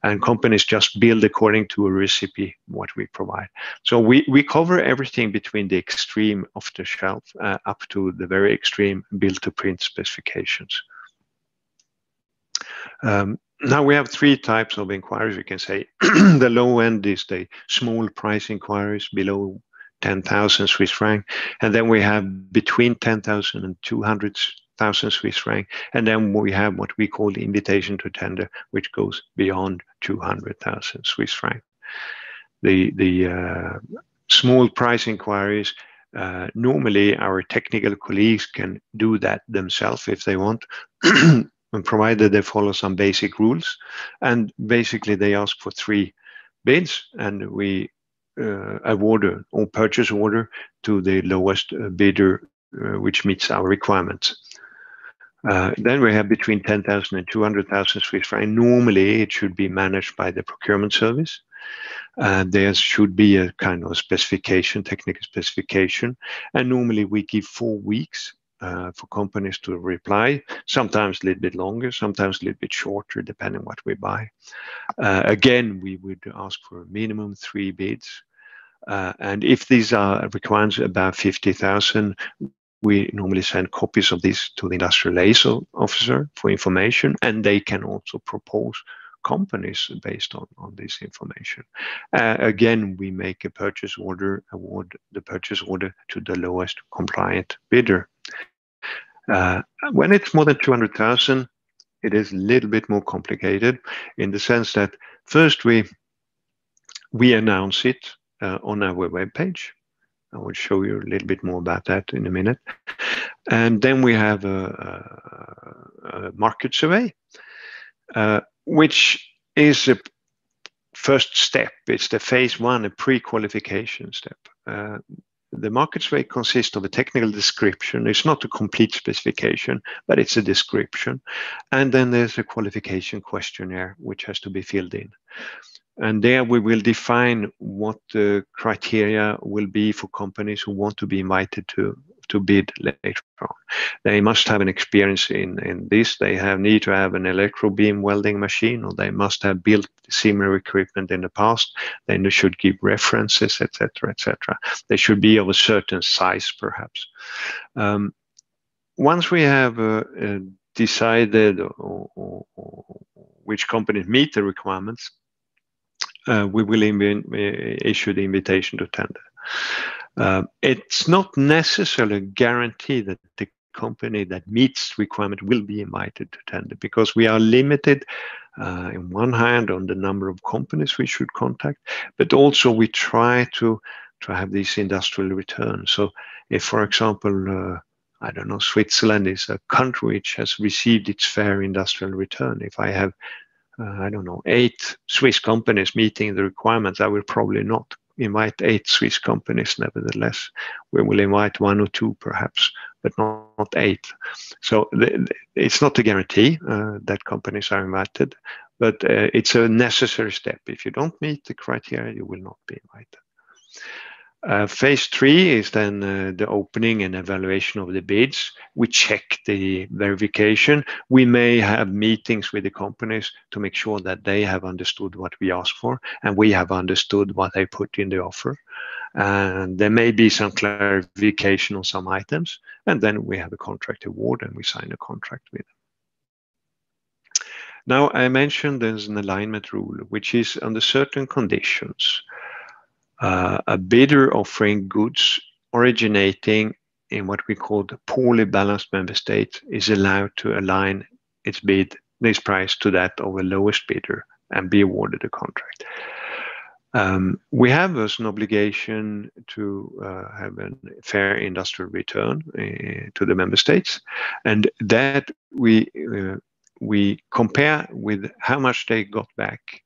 And companies just build according to a recipe what we provide. So we cover everything between the extreme off the shelf up to the very extreme build to print specifications. Now we have three types of inquiries, we can say. The low end is the small price inquiries below 10,000 Swiss franc. And then we have between 10,000 and 200,000 Swiss franc. And then we have what we call the invitation to tender, which goes beyond 200,000 Swiss franc. The small price inquiries, normally our technical colleagues can do that themselves if they want. And provided they follow some basic rules, and basically they ask for 3 bids, and we award or purchase order to the lowest bidder, which meets our requirements. Then we have between 10,000 and 200,000 Swiss francs. Normally, it should be managed by the procurement service. There should be a kind of specification, technical specification, and normally we give 4 weeks for companies to reply, sometimes a little bit longer, sometimes a little bit shorter, depending on what we buy. Again, we would ask for a minimum 3 bids. And if these are requirements above 50,000, we normally send copies of this to the industrial liaison officer for information, and they can also propose companies based on this information. Again, we make a purchase order, award the purchase order to the lowest compliant bidder. When it's more than 200,000, it is a little bit more complicated in the sense that first we announce it on our webpage. I will show you a little bit more about that in a minute. And then we have a market survey, which is a first step. It's the phase 1, a pre-qualification step. The market survey consists of a technical description. It's not a complete specification, but it's a description. And then there's a qualification questionnaire, which has to be filled in. And there we will define what the criteria will be for companies who want to be invited to bid later on. They must have an experience in this. They need to have an electrobeam welding machine, or they must have built similar equipment in the past. Then they should give references, etc., etc. They should be of a certain size, perhaps. Once we have decided or which companies meet the requirements, we will issue the invitation to tender. It's not necessarily a guarantee that the company that meets requirement will be invited to tender, because we are limited in one hand on the number of companies we should contact, but also we try to have this industrial return. So if, for example, I don't know, Switzerland is a country which has received its fair industrial return. If I have I don't know, 8 Swiss companies meeting the requirements, I will probably not invite 8 Swiss companies. Nevertheless, we will invite 1 or 2 perhaps, but not 8. So it's not a guarantee that companies are invited, but it's a necessary step. If you don't meet the criteria, you will not be invited. Phase 3 is then the opening and evaluation of the bids. We check the verification. We may have meetings with the companies to make sure that they have understood what we ask for, and we have understood what they put in the offer. And there may be some clarification on some items, and then we have a contract award and we sign a contract with them. Now, I mentioned there's an alignment rule, which is under certain conditions. A bidder offering goods originating in what we call the poorly balanced member state is allowed to align its price to that of a lowest bidder and be awarded a contract. We have as an obligation to have a fair industrial return to the member states, and that we compare with how much they got back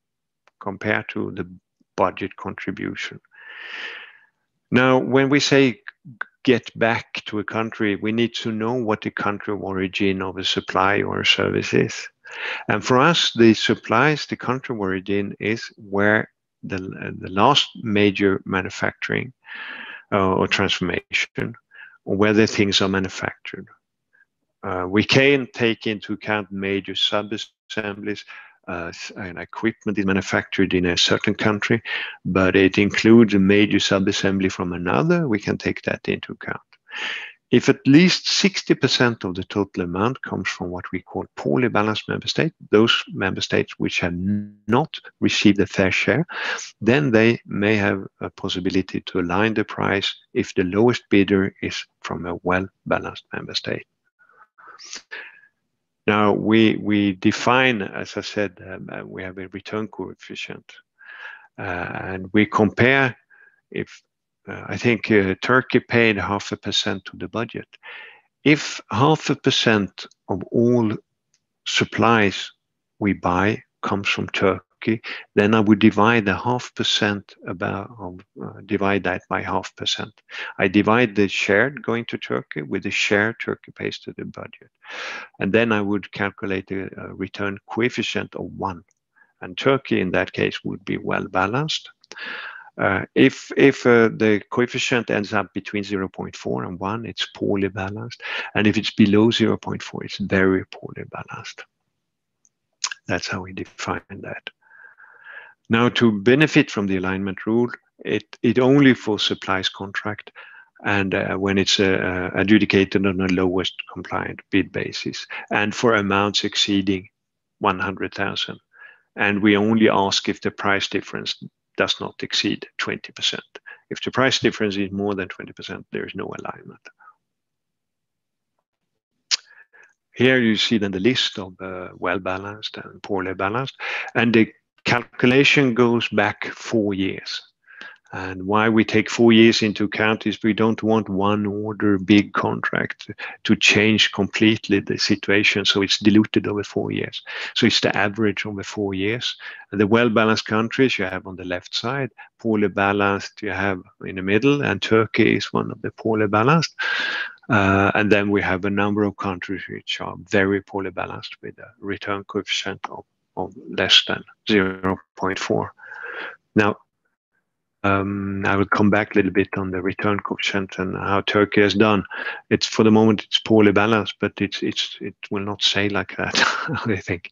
compared to the budget contribution. Now, when we say get back to a country, we need to know what the country of origin of a supply or a service is. And for us, the supplies, the country of origin is where the last major manufacturing or transformation, or where the things are manufactured. We can take into account major sub-assemblies and equipment is manufactured in a certain country, but it includes a major sub-assembly from another. We can take that into account. If at least 60% of the total amount comes from what we call poorly balanced member states, those member states which have not received a fair share, then they may have a possibility to align the price if the lowest bidder is from a well-balanced member state. Now, we define, as I said, we have a return coefficient, and we compare if I think Turkey paid 0.5% to the budget. If 0.5% of all supplies we buy comes from Turkey, then I would divide the 0.5% divide that by 0.5%. I divide the share going to Turkey with the share Turkey pays to the budget, and then I would calculate a return coefficient of 1, and Turkey in that case would be well balanced. If the coefficient ends up between 0.4 and 1, it's poorly balanced. And if it's below 0.4, it's very poorly balanced. That's how we define that. Now, to benefit from the alignment rule, it only for supplies contract and when it's adjudicated on a lowest compliant bid basis and for amounts exceeding 100,000. And we only ask if the price difference does not exceed 20%. If the price difference is more than 20%, there is no alignment. Here you see then the list of well-balanced and poorly balanced, and the calculation goes back 4 years. And why we take 4 years into account is we don't want one order big contract to change completely the situation, so it's diluted over 4 years. So it's the average over 4 years. And the well-balanced countries you have on the left side, poorly balanced you have in the middle, and Turkey is one of the poorly balanced. And then we have a number of countries which are very poorly balanced with a return coefficient of less than 0.4. Now, I will come back a little bit on the return coefficient and how Turkey has done. It's for the moment it's poorly balanced, but it will not stay like that. I think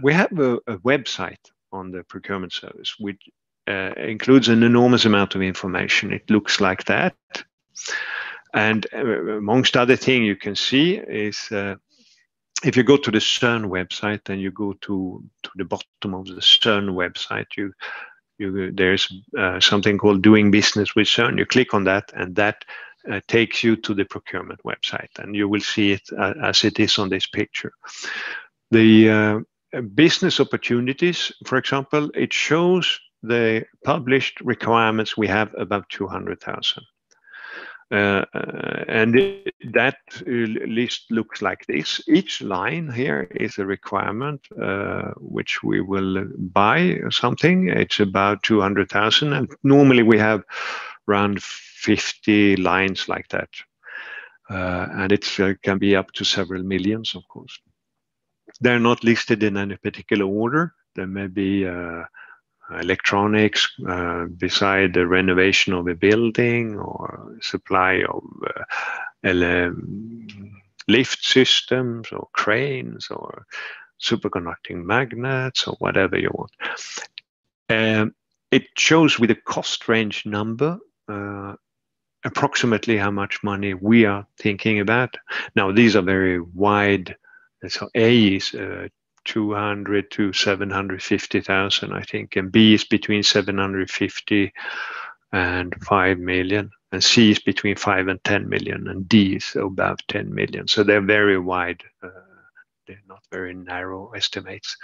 we have a website on the procurement service which includes an enormous amount of information. It looks like that, and amongst other things you can see is if you go to the Cern website and you go to the bottom of the Cern website, there's something called doing business with Cern. You click on that and that takes you to the procurement website, and you will see it as it is on this picture. The business opportunities, for example, it shows the published requirements we have above 200,000. And that list looks like this. Each line here is a requirement which we will buy something. It's about 200,000, and normally we have around 50 lines like that. And it can be up to several millions, of course. They're not listed in any particular order. There may be electronics beside the renovation of a building, or supply of lift systems or cranes or superconducting magnets or whatever you want. It shows with a cost range number approximately how much money we are thinking about. Now these are very wide. So A is 200 to 750,000, I think, and B is between 750 and 5 million, and C is between 5 and 10 million, and D is above 10 million. So they're very wide. They're not very narrow estimates.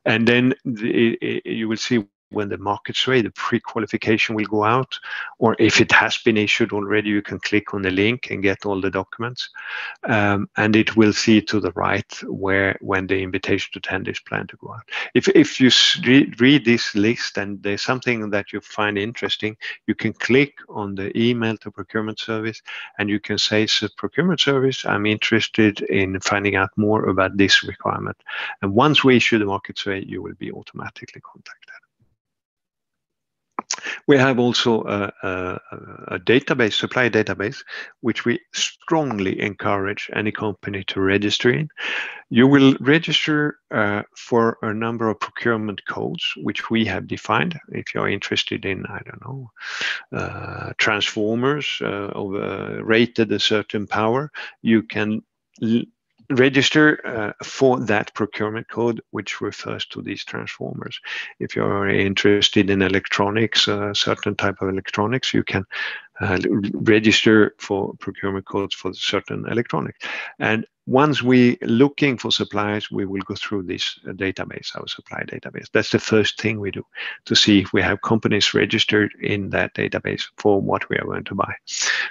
And then you will see when the market's ready, the pre-qualification will go out, or if it has been issued already, you can click on the link and get all the documents. And it will see to the right when the invitation to tender is planned to go out. If you read this list and there's something that you find interesting, you can click on the email to procurement service and you can say, so procurement service, I'm interested in finding out more about this requirement. And once we issue the market survey, you will be automatically contacted. We have also a database, supply database, which we strongly encourage any company to register in. You will register for a number of procurement codes, which we have defined. If you're interested in, I don't know, transformers rated a certain power, you can register for that procurement code, which refers to these transformers. If you're interested in electronics, certain type of electronics, you can register for procurement codes for certain electronics. And once we looking for suppliers, we will go through this database, our supply database. That's the first thing we do, to see if we have companies registered in that database for what we are going to buy.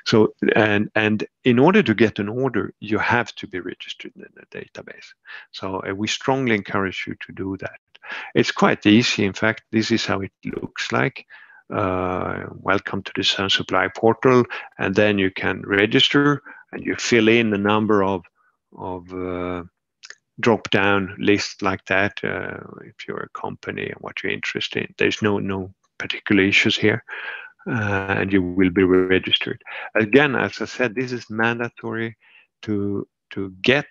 So, and in order to get an order, you have to be registered in the database. So we strongly encourage you to do that. It's quite easy. In fact, this is how it looks like. Welcome to the Cern Supply portal, and then you can register and you fill in a number of drop-down lists like that. If you're a company and what you're interested in, there's no particular issues here, and you will be registered. Again, as I said, this is mandatory to get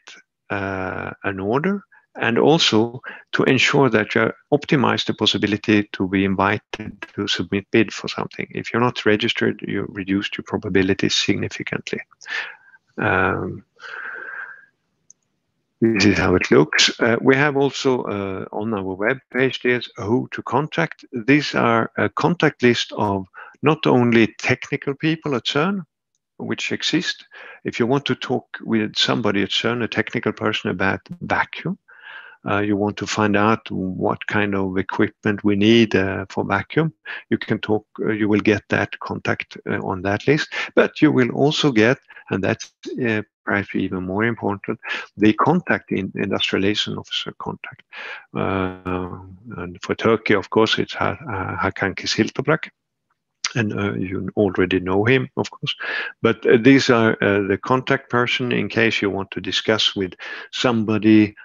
an order, and also to ensure that you optimize the possibility to be invited to submit bid for something. If you're not registered, you reduce your probability significantly. This is how it looks. We have also on our web page, there's who to contact. These are a contact list of not only technical people at Cern, which exist. If you want to talk with somebody at Cern, a technical person about vacuum, you want to find out what kind of equipment we need for vacuum, you can talk, you will get that contact on that list. But you will also get, and that's perhaps even more important, the contact in industrialization officer contact. And for Turkey, of course, it's Hakan Kızıltoprak. And you already know him, of course. But these are the contact person in case you want to discuss with somebody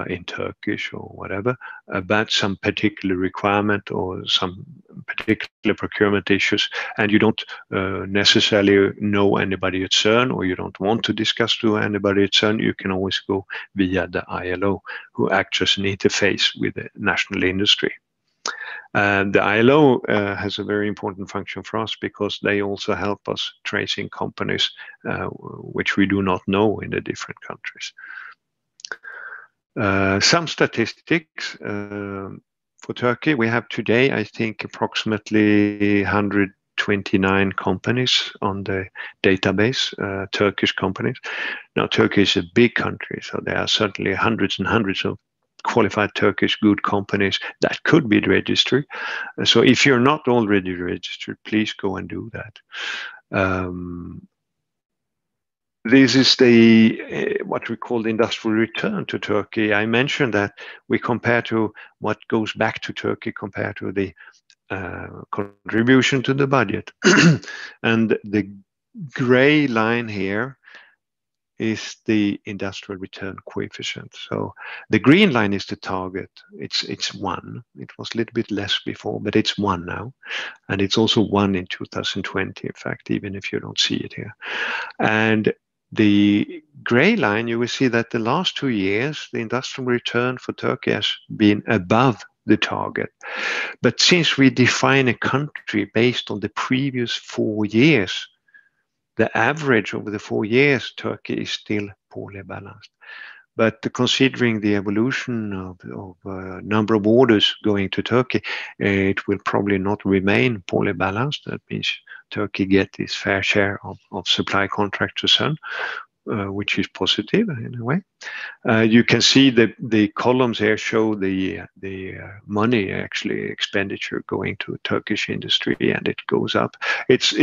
in Turkish or whatever about some particular requirement or some particular procurement issues, and you don't necessarily know anybody at Cern, or you don't want to discuss to anybody at Cern, you can always go via the ILO, who acts as an interface with the national industry. And the ILO has a very important function for us, because they also help us tracing companies which we do not know in the different countries. Some statistics for Turkey. We have today, I think, approximately 129 companies on the database, Turkish companies. Now, Turkey is a big country, so there are certainly hundreds and hundreds of qualified Turkish good companies that could be registered. So if you're not already registered, please go and do that. This is the what we call the industrial return to Turkey. I mentioned that we compare to what goes back to Turkey compared to the contribution to the budget. And the gray line here is the industrial return coefficient. So the green line is the target. It's 1. It was a little bit less before, but it's 1 now. And it's also 1 in 2020, in fact, even if you don't see it here. And the gray line, you will see that the last 2 years, the industrial return for Turkey has been above the target. But since we define a country based on the previous 4 years, the average over the 4 years, Turkey is still poorly balanced. But considering the evolution of number of orders going to Turkey, it will probably not remain poorly balanced. That means Turkey gets its fair share of supply contracts to Cern. which is positive in a way. You can see the columns here show the money actually expenditure going to Turkish industry, and it goes up. It's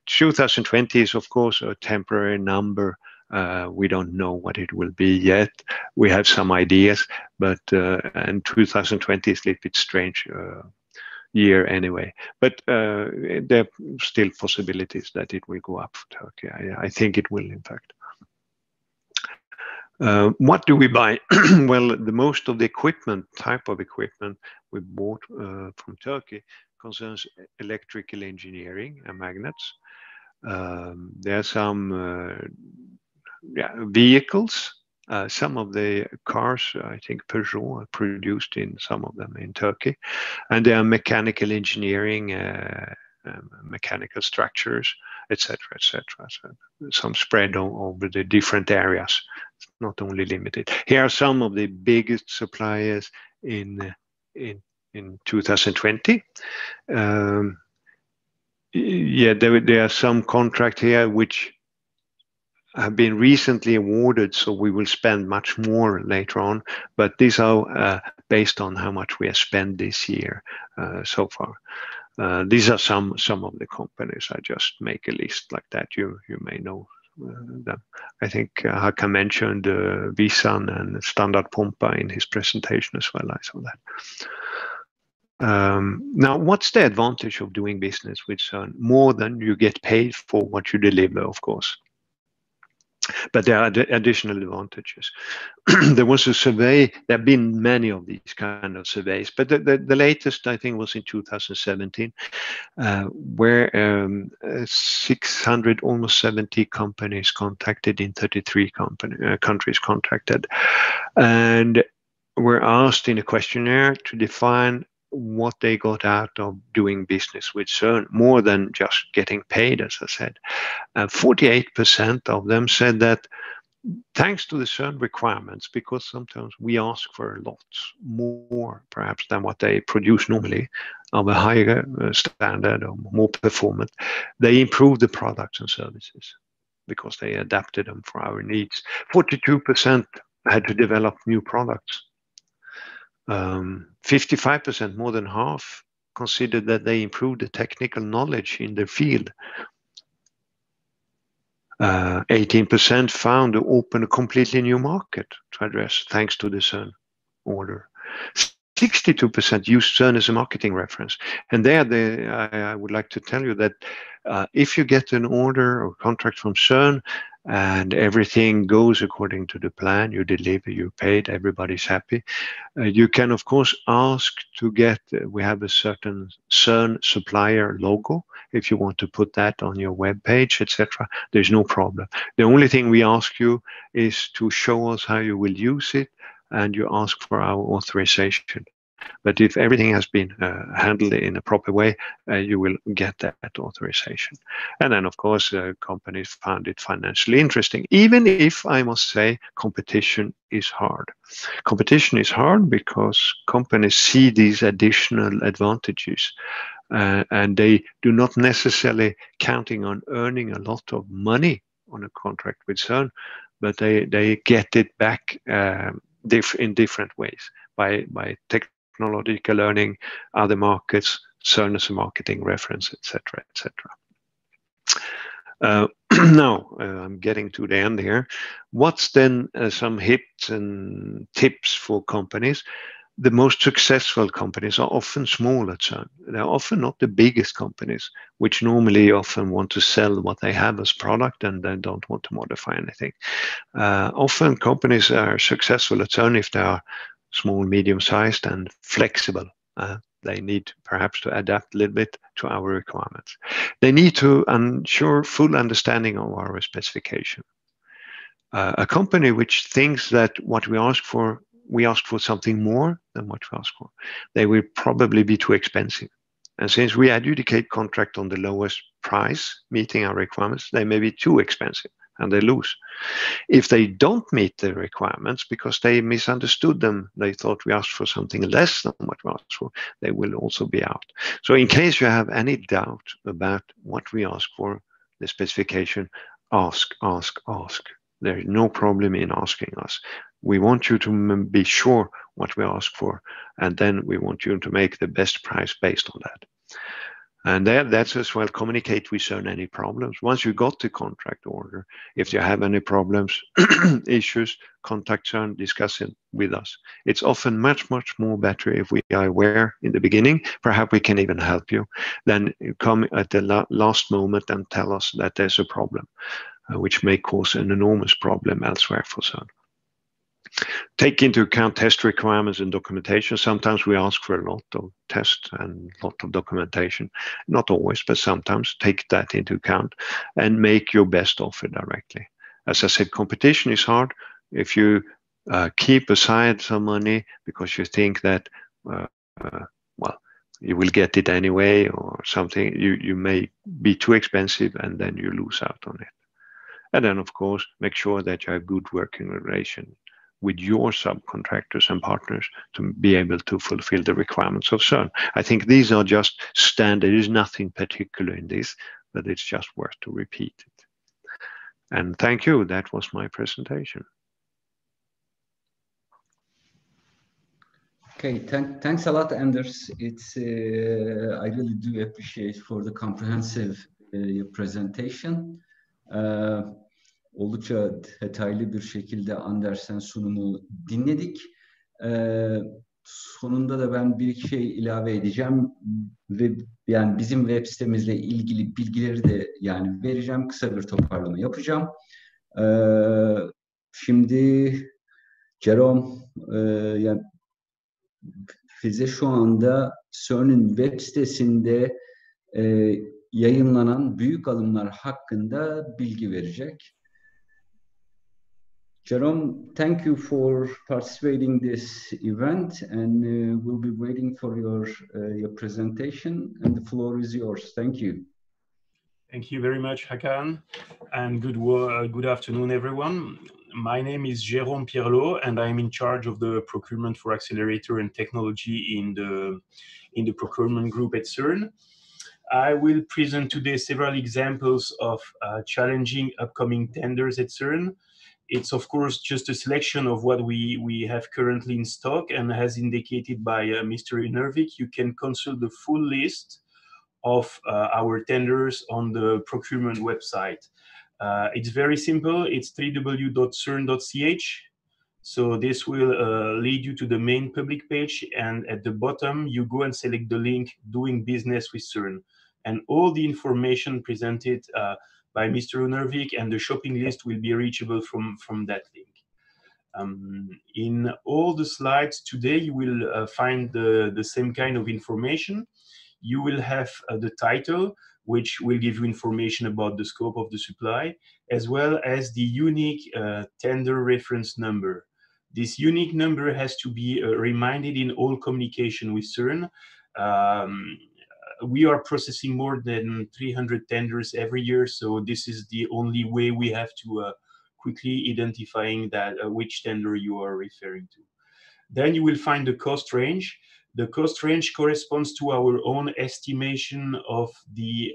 2020 is of course a temporary number. We don't know what it will be yet. We have some ideas, but and 2020 is a little bit strange year anyway. But there are still possibilities that it will go up for Turkey. I think it will, in fact. What do we buy? Well, the most of the type of equipment we bought from Turkey concerns electrical engineering and magnets. There are some vehicles. Some of the cars, I think Peugeot, are produced in some of them in Turkey. And there are mechanical engineering, mechanical structures, etc., etc. So some spread over the different areas. It's not only limited. Here are some of the biggest suppliers in 2020. There are some contracts here which have been recently awarded, so we will spend much more later on. But these are based on how much we have spent this year so far. These are some of the companies. I just make a list like that. You may know them. I think Hakan mentioned Visan and Standard Pumpa in his presentation as well. I saw that. Now, what's the advantage of doing business with Cern? More than you get paid for what you deliver, of course. But there are additional advantages. There was a survey, there have been many of these kind of surveys, but the latest, I think, was in 2017, where 600, almost 70 companies contacted in 33 countries contacted. And were asked in a questionnaire to define what they got out of doing business with Cern, more than just getting paid, as I said. 48% of them said that thanks to the Cern requirements, because sometimes we ask for a lot more, perhaps, than what they produce normally, of a higher standard or more performant, they improve the products and services because they adapted them for our needs. 42% had to develop new products. 55%, more than half, considered that they improved the technical knowledge in their field. 18% found to open a completely new market to address thanks to the Cern order. 62% used Cern as a marketing reference. And there, I would like to tell you that if you get an order or contract from Cern and everything goes according to the plan, you deliver, you paid, everybody's happy, you can, of course, ask to get, we have a certain Cern supplier logo. If you want to put that on your web page, etc., there's no problem. The only thing we ask you is to show us how you will use it, and you ask for our authorization. But if everything has been handled in a proper way, you will get that authorization. And then, of course, companies found it financially interesting, even if, I must say, competition is hard. Competition is hard because companies see these additional advantages, and they do not necessarily counting on earning a lot of money on a contract with Cern, but they get it back in different ways by technological learning, other markets, Cern as a marketing reference, etc., etc. Now, I'm getting to the end here. What's then some hits and tips for companies? The most successful companies are often small at Cern. They're often not the biggest companies, which normally often want to sell what they have as product and they don't want to modify anything. Often companies are successful at Cern if they are small, medium-sized and flexible. They need perhaps to adapt a little bit to our requirements. They need to ensure full understanding of our specification. A company which thinks that what we ask for something more than what we ask for, they will probably be too expensive. And since we adjudicate contract on the lowest price, meeting our requirements, they may be too expensive and they lose. If they don't meet the requirements because they misunderstood them, they thought we asked for something less than what we asked for, they will also be out. So in case you have any doubt about what we ask for, the specification, ask. There is no problem in asking us. We want you to be sure what we ask for, and then we want you to make the best price based on that. And that's as well, communicate with Cern any problems. Once you got the contract order, if you have any problems, issues, contact Cern, discuss it with us. It's often much, much more better if we are aware in the beginning, perhaps we can even help you, than come at the last moment and tell us that there's a problem, which may cause an enormous problem elsewhere for Cern. Take into account test requirements and documentation. Sometimes we ask for a lot of tests and a lot of documentation. Not always, but sometimes take that into account and make your best offer directly. As I said, competition is hard. If you keep aside some money because you think that, well, you will get it anyway or something, you may be too expensive and then you lose out on it. And then, of course, make sure that you have good working relation with your subcontractors and partners to be able to fulfill the requirements of Cern. I think these are just standard. There is nothing particular in this, but it's just worth to repeat it. And thank you. That was my presentation. Okay, thanks a lot, Anders. It's I really do appreciate for the comprehensive presentation. Oldukça detaylı bir şekilde Anders'in sunumu dinledik. Sonunda da ben bir iki şey ilave edeceğim ve yani bizim web sitemizle ilgili bilgileri de yani vereceğim. Kısa bir toparlama yapacağım. Şimdi Jerome yani bize şu anda Cern'in web sitesinde yayınlanan büyük alımlar hakkında bilgi verecek. Jerome, thank you for participating in this event, and we'll be waiting for your presentation, and the floor is yours. Thank you. Thank you very much, Hakan, and good afternoon, everyone. My name is Jérôme Pierlot, and I'm in charge of the procurement for accelerator and technology in the procurement group at Cern. I will present today several examples of challenging upcoming tenders at Cern. It's, of course, just a selection of what we have currently in stock, and as indicated by Mr. Inervik, you can consult the full list of our tenders on the procurement website. It's very simple. It's www.cern.ch. So this will lead you to the main public page, and at the bottom, you go and select the link Doing Business with Cern. And all the information presented by Mr. Unervik and the shopping list will be reachable from that link. In all the slides today, you will find the same kind of information. You will have the title, which will give you information about the scope of the supply, as well as the unique tender reference number. This unique number has to be reminded in all communication with Cern. We are processing more than 300 tenders every year, so this is the only way we have to quickly identifying that which tender you are referring to. Then you will find the cost range. The cost range corresponds to our own estimation of the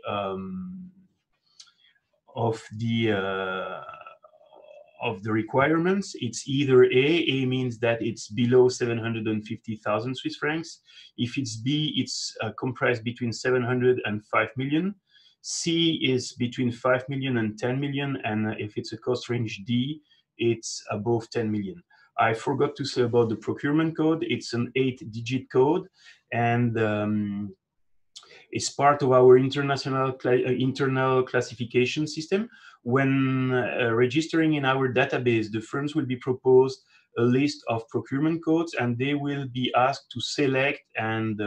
requirements. It's either A means that it's below 750,000 Swiss francs. If it's B, it's comprised between 700 and 5 million. C is between 5 million and 10 million. And if it's a cost range D, it's above 10 million. I forgot to say about the procurement code. It's an 8-digit code, and it's part of our internal classification system. When registering in our database, the firms will be proposed a list of procurement codes, and they will be asked to select and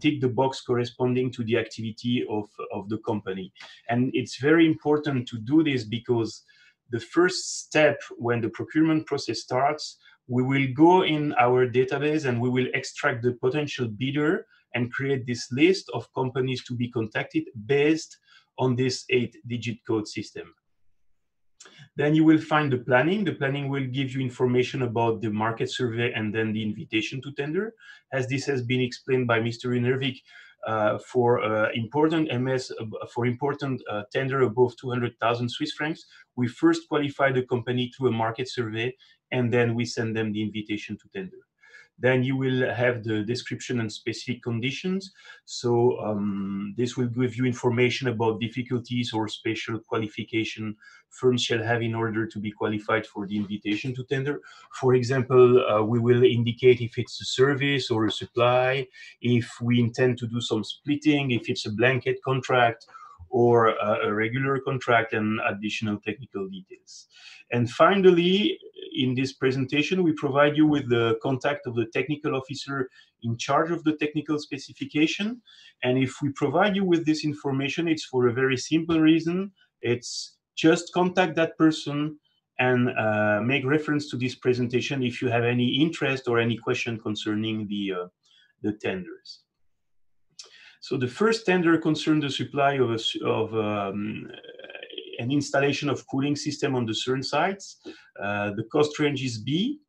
tick the box corresponding to the activity of the company. And it's very important to do this because the first step when the procurement process starts, we will go in our database and we will extract the potential bidder and create this list of companies to be contacted based on this 8-digit code system. Then you will find the planning. The planning will give you information about the market survey and then the invitation to tender. As this has been explained by Mr. Inervik, for important MS, for important tender above 200,000 Swiss francs, we first qualify the company through a market survey, and then we send them the invitation to tender. Then you will have the description and specific conditions. So this will give you information about difficulties or special qualification firms shall have in order to be qualified for the invitation to tender. For example, we will indicate if it's a service or a supply, if we intend to do some splitting, if it's a blanket contract or a regular contract, and additional technical details. And finally, in this presentation, we provide you with the contact of the technical officer in charge of the technical specification. And if we provide you with this information, it's for a very simple reason. It's just contact that person and make reference to this presentation if you have any interest or any question concerning the tenders. So the first tender concerned the supply of an installation of cooling system on the Cern sites. The cost range is B.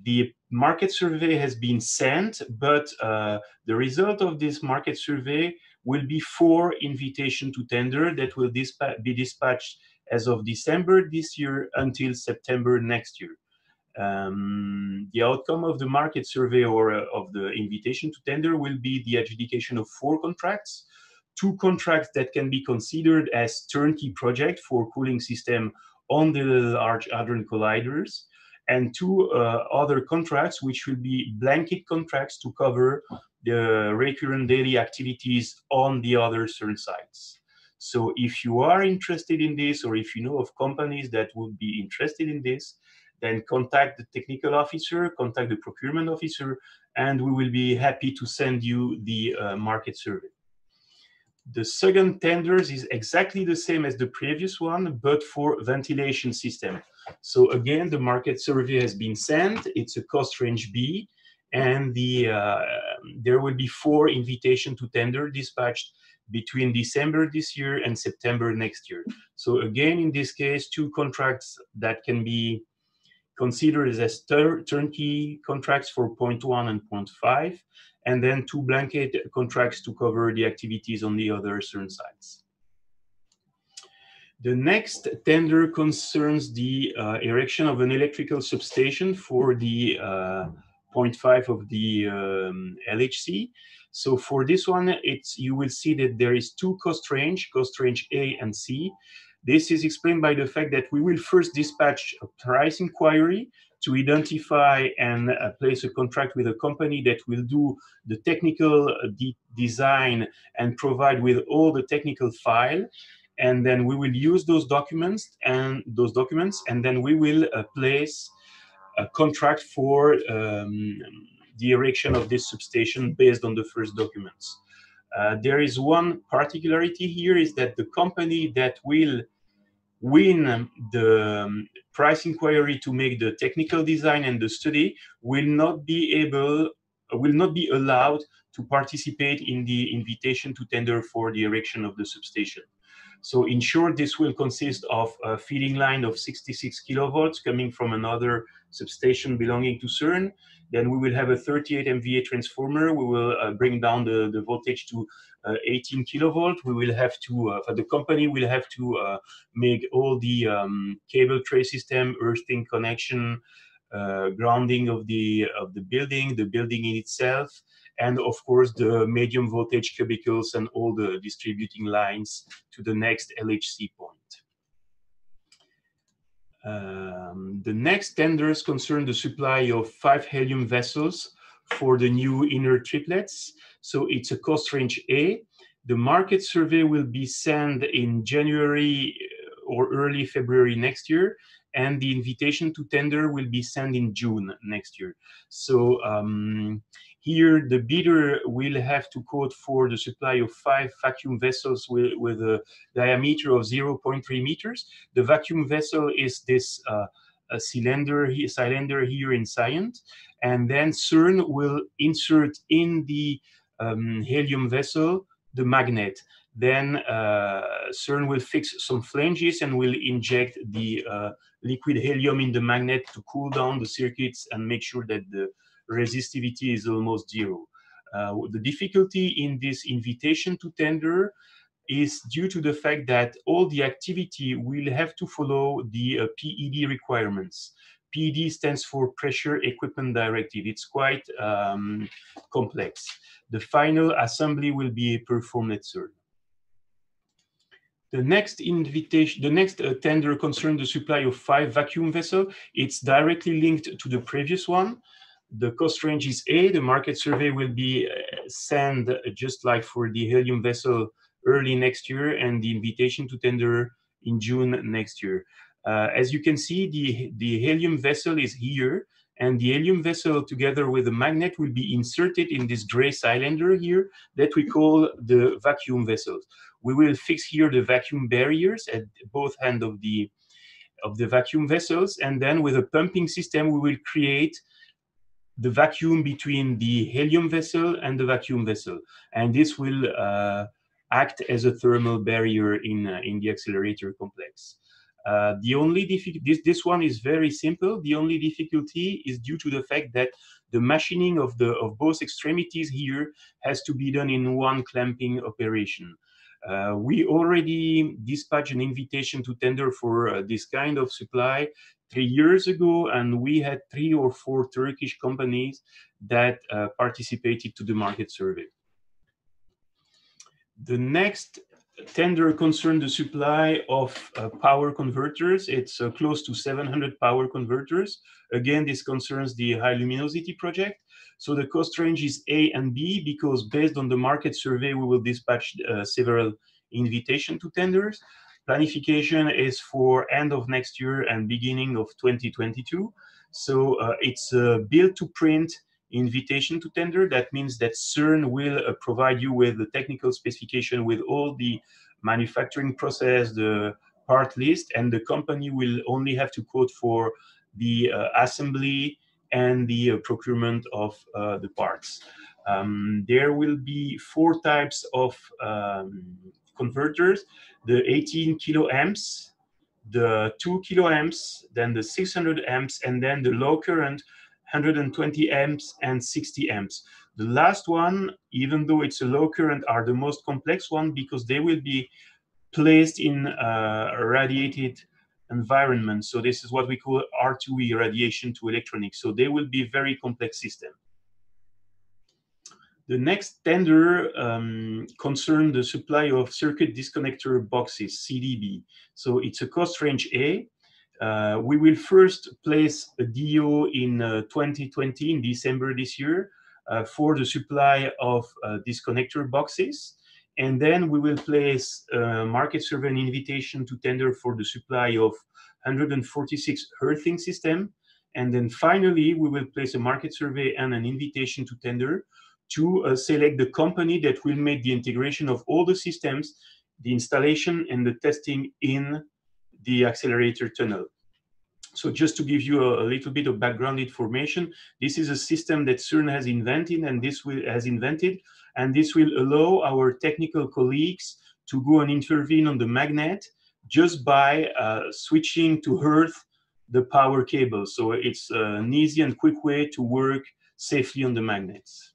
The market survey has been sent, but the result of this market survey will be 4 invitation to tender that will be dispatched as of December this year until September next year. The outcome of the market survey or of the invitation to tender will be the adjudication of 4 contracts. 2 contracts that can be considered as turnkey project for cooling system on the Large Hadron Colliders, and 2 other contracts which will be blanket contracts to cover the recurrent daily activities on the other Cern sites. So if you are interested in this, or if you know of companies that would be interested in this, then contact the technical officer, contact the procurement officer, and we will be happy to send you the market survey. The second tenders is exactly the same as the previous one, but for ventilation system. So again, the market survey has been sent. It's a cost range B, and there will be 4 invitation to tender dispatched between December this year and September next year. So again, in this case, 2 contracts that can be considered as turnkey contracts for point 1 and point 5, and then 2 blanket contracts to cover the activities on the other Cern sites. The next tender concerns the erection of an electrical substation for the point 5 of the LHC. So for this one, you will see that there is 2 cost range A and C. This is explained by the fact that we will first dispatch a price inquiry to identify and place a contract with a company that will do the technical design and provide with all the technical file. And then we will use those documents, and then we will place a contract for the erection of this substation based on the first documents. There is one particularity here, is that the company that will win the price inquiry to make the technical design and the study will not be allowed to participate in the invitation to tender for the erection of the substation. So in short, this will consist of a feeding line of 66 kilovolts coming from another substation belonging to Cern. Then we will have a 38 MVA transformer. We will bring down the voltage to 18 kilovolt. We will have to, the company will have to make all the cable tray system, earthing connection, grounding of the building in itself, and of course the medium voltage cubicles and all the distributing lines to the next LHC point. The next tenders concern the supply of 5 helium vessels for the new inner triplets. So it's a cost range A. The market survey will be sent in January or early February next year, and the invitation to tender will be sent in June next year. So here the bidder will have to quote for the supply of 5 vacuum vessels with a diameter of 0.3 meters. The vacuum vessel is this a cylinder here in cyan, and then Cern will insert in the helium vessel the magnet. Then Cern will fix some flanges and will inject the liquid helium in the magnet to cool down the circuits and make sure that the resistivity is almost 0. The difficulty in this invitation to tender is due to the fact that all the activity will have to follow the PED requirements. PED stands for Pressure Equipment Directive. It's quite complex. The final assembly will be performed at Cern. The next tender concerned the supply of 5 vacuum vessels. It's directly linked to the previous one. The cost range is A. The market survey will be sent just like for the helium vessel early next year, and the invitation to tender in June next year. As you can see, the helium vessel is here, and the helium vessel together with the magnet will be inserted in this gray cylinder here that we call the vacuum vessels. We will fix here the vacuum barriers at both ends of the vacuum vessels, and then with a pumping system we will create the vacuum between the helium vessel and the vacuum vessel, and this will act as a thermal barrier in the accelerator complex. The only difficulty, this one is very simple. The only difficulty is due to the fact that the machining of both extremities here has to be done in one clamping operation. We already dispatched an invitation to tender for this kind of supply 3 years ago, and we had 3 or 4 Turkish companies that participated to the market survey. The next tender concerned the supply of power converters. It's close to 700 power converters. Again, this concerns the high luminosity project. So the cost range is A and B, because based on the market survey, we will dispatch several invitation to tenders. Planification is for end of next year and beginning of 2022. So it's a build to print invitation to tender. That means that Cern will provide you with the technical specification with all the manufacturing process, the part list, and the company will only have to quote for the assembly and the procurement of the parts. There will be 4 types of converters: the 18 kiloamps, the 2 kiloamps, then the 600 amps, and then the low current 120 amps and 60 amps. The last one, even though it's a low current, are the most complex one because they will be placed in a radiated environment. So this is what we call R2E, radiation to electronics. So they will be very complex system. The next tender concerned the supply of circuit disconnector boxes, CDB. So it's a cost range A. We will first place a DO in 2020, in December this year, for the supply of disconnector boxes. And then we will place a market survey and invitation to tender for the supply of 146 earthing system. And then finally, we will place a market survey and an invitation to tender to select the company that will make the integration of all the systems, the installation and the testing in the accelerator tunnel. So just to give you a little bit of background information, this is a system that Cern has invented, and this will allow our technical colleagues to go and intervene on the magnet just by switching to earth the power cable. So it's an easy and quick way to work safely on the magnets.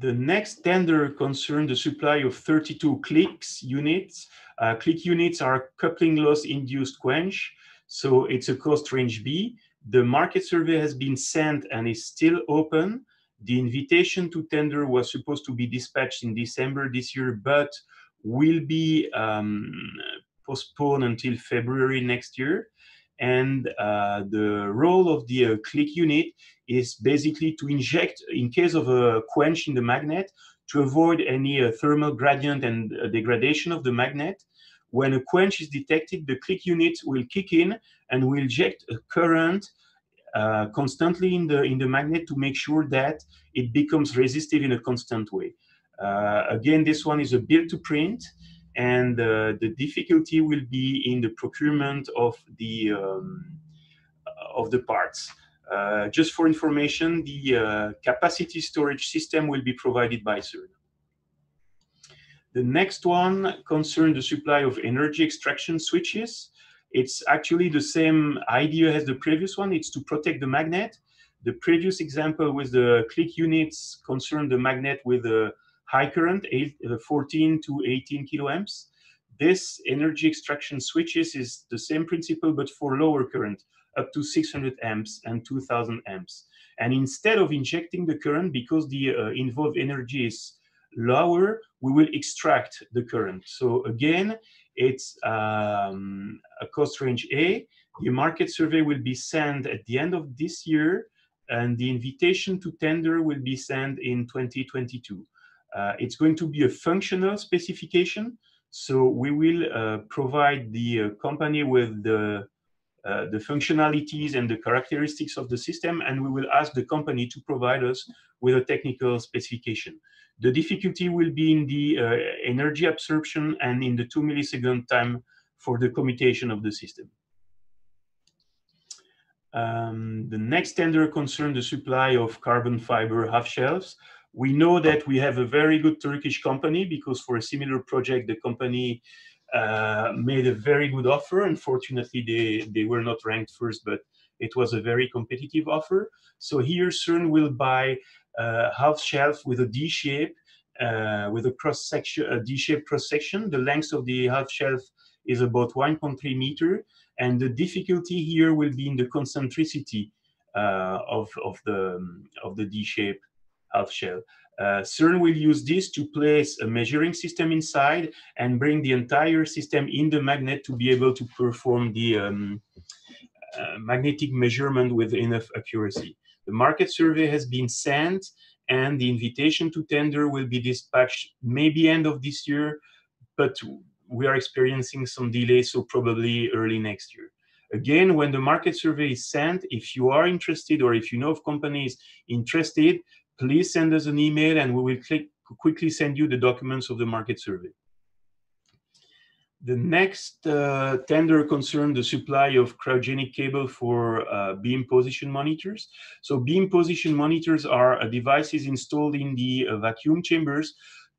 The next tender concerned the supply of 32 CLIQs units. CLIQ units are coupling loss induced quench, so it's a cost range B. The market survey has been sent and is still open. The invitation to tender was supposed to be dispatched in December this year, but will be postponed until February next year. And the role of the CLIQ unit is basically to inject, in case of a quench in the magnet, to avoid any thermal gradient and degradation of the magnet. When a quench is detected, the CLIQ unit will kick in and will inject a current constantly in the magnet to make sure that it becomes resistive in a constant way. Again, this one is a build to print, and the difficulty will be in the procurement of the parts. Just for information, the capacity storage system will be provided by Cern. The next one concerns the supply of energy extraction switches. It's actually the same idea as the previous one. It's to protect the magnet. The previous example with the click units concerned the magnet with a high current, 14 to 18 kiloamps. This energy extraction switches is the same principle, but for lower current, up to 600 amps and 2000 amps. And instead of injecting the current, because the involved energy is lower, we will extract the current. So again, it's a cost range A. The market survey will be sent at the end of this year, and the invitation to tender will be sent in 2022. It's going to be a functional specification. So we will provide the company with the functionalities and the characteristics of the system, and we will ask the company to provide us with a technical specification. The difficulty will be in the energy absorption and in the 2 millisecond time for the commutation of the system. The next tender concerns the supply of carbon fiber half shelves. We know that we have a very good Turkish company because for a similar project, the company made a very good offer. Unfortunately, they were not ranked first, but it was a very competitive offer. So here Cern will buy a half shelf with a D shape, with a cross section, a D-shaped cross section. The length of the half shelf is about 1.3 meter. And the difficulty here will be in the concentricity of the D-shaped half shell. Cern will use this to place a measuring system inside and bring the entire system in the magnet to be able to perform the magnetic measurement with enough accuracy. The market survey has been sent, and the invitation to tender will be dispatched maybe end of this year, but we are experiencing some delays, so probably early next year. Again, when the market survey is sent, if you are interested or if you know of companies interested, please send us an email and we will quickly send you the documents of the market survey. The next tender concerned the supply of cryogenic cable for beam position monitors. So beam position monitors are devices installed in the vacuum chambers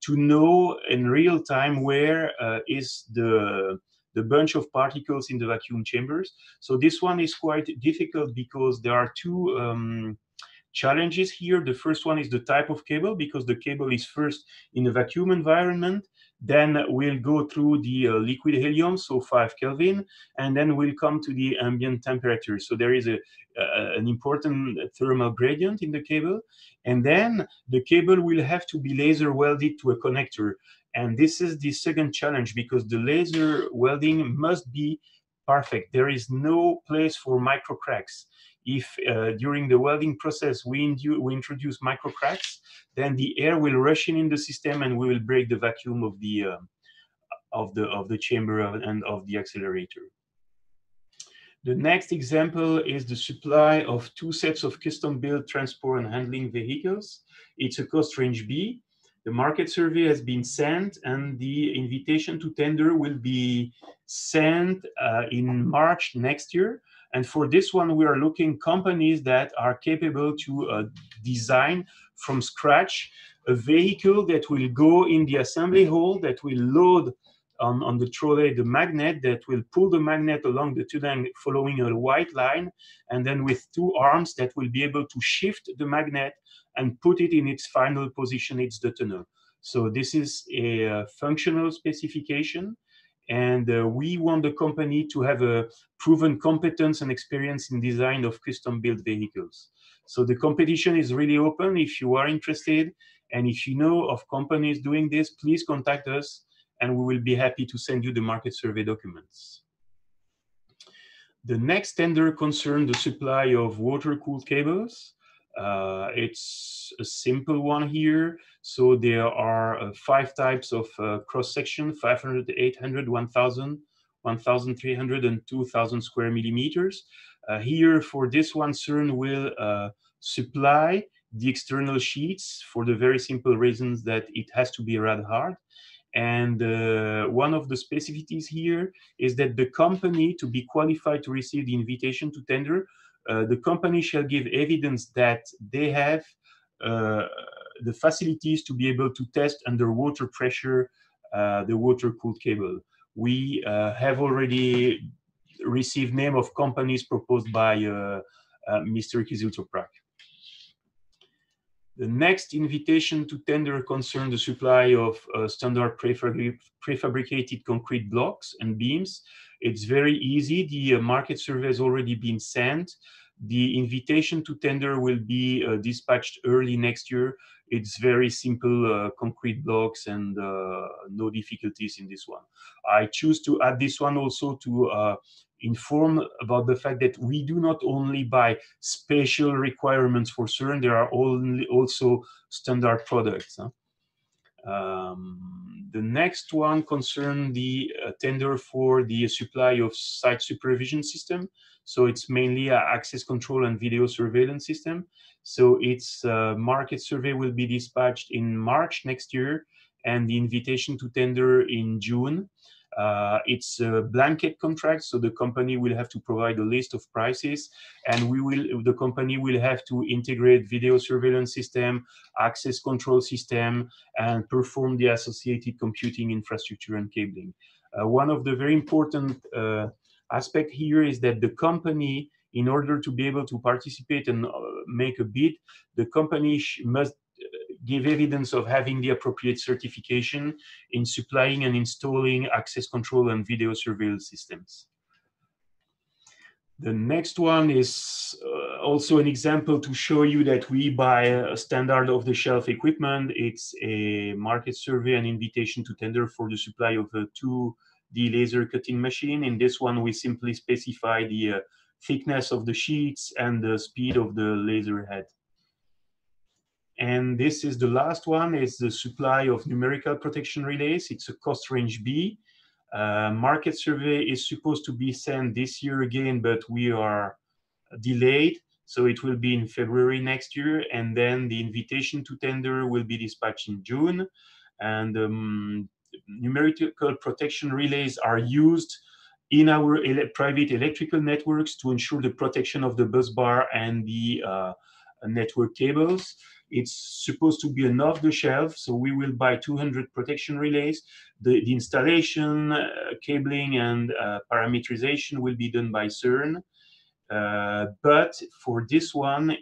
to know in real time where is the bunch of particles in the vacuum chambers. So this one is quite difficult because there are two challenges here. The first one is the type of cable, because the cable is first in a vacuum environment, then we'll go through the liquid helium, so 5 Kelvin, and then we'll come to the ambient temperature. So there is an important thermal gradient in the cable. And then the cable will have to be laser welded to a connector. And this is the second challenge, because the laser welding must be perfect. There is no place for micro cracks. If during the welding process we introduce micro cracks, then the air will rush in the system and we will break the vacuum of the chamber and of the accelerator. The next example is the supply of 2 sets of custom-built transport and handling vehicles. It's a cost range B. The market survey has been sent, and the invitation to tender will be sent in March next year. And for this one, we are looking companies that are capable to design from scratch a vehicle that will go in the assembly hall, that will load on the trolley the magnet, that will pull the magnet along the tunnel following a white line, and then with 2 arms that will be able to shift the magnet and put it in its final position, it's the tunnel. So this is a functional specification, and we want the company to have a proven competence and experience in design of custom-built vehicles. So the competition is really open. If you are interested, and if you know of companies doing this, please contact us, and we will be happy to send you the market survey documents. The next tender concerns the supply of water-cooled cables. It's a simple one here. So there are 5 types of cross-section: 500, 800, 1000, 1300, and 2000 square millimeters. Here for this one, Cern will supply the external sheets for the very simple reasons that it has to be rad hard. And one of the specificities here is that the company, to be qualified to receive the invitation to tender, the company shall give evidence that they have the facilities to be able to test under water pressure the water-cooled cable. We have already received name of companies proposed by Mr. Kiziltoprak. The next invitation to tender concerned the supply of standard prefabricated concrete blocks and beams. It's very easy. The market survey has already been sent. The invitation to tender will be dispatched early next year. It's very simple concrete blocks and no difficulties in this one. I choose to add this one also to inform about the fact that we do not only buy special requirements for Cern, there are also standard products. The next one concerns the tender for the supply of site supervision system. So it's mainly an access control and video surveillance system. So its market survey will be dispatched in March next year, and the invitation to tender in June. It's a blanket contract, so the company will have to provide a list of prices, and the company will have to integrate video surveillance system, access control system, and perform the associated computing infrastructure and cabling. One of the very important aspect here is that the company, in order to be able to participate and make a bid, the company must give evidence of having the appropriate certification in supplying and installing access control and video surveillance systems. The next one is also an example to show you that we buy a standard off-the-shelf equipment. It's a market survey and invitation to tender for the supply of a 2D laser cutting machine. In this one, we simply specify the thickness of the sheets and the speed of the laser head. And this is the last one, is the supply of numerical protection relays. It's a cost range B. Market survey is supposed to be sent this year again, but we are delayed. So it will be in February next year. And then the invitation to tender will be dispatched in June. And numerical protection relays are used in our private electrical networks to ensure the protection of the bus bar and the network cables. It's supposed to be an off-the-shelf, so we will buy 200 protection relays. The installation, cabling, and parameterization will be done by Cern. But for this one,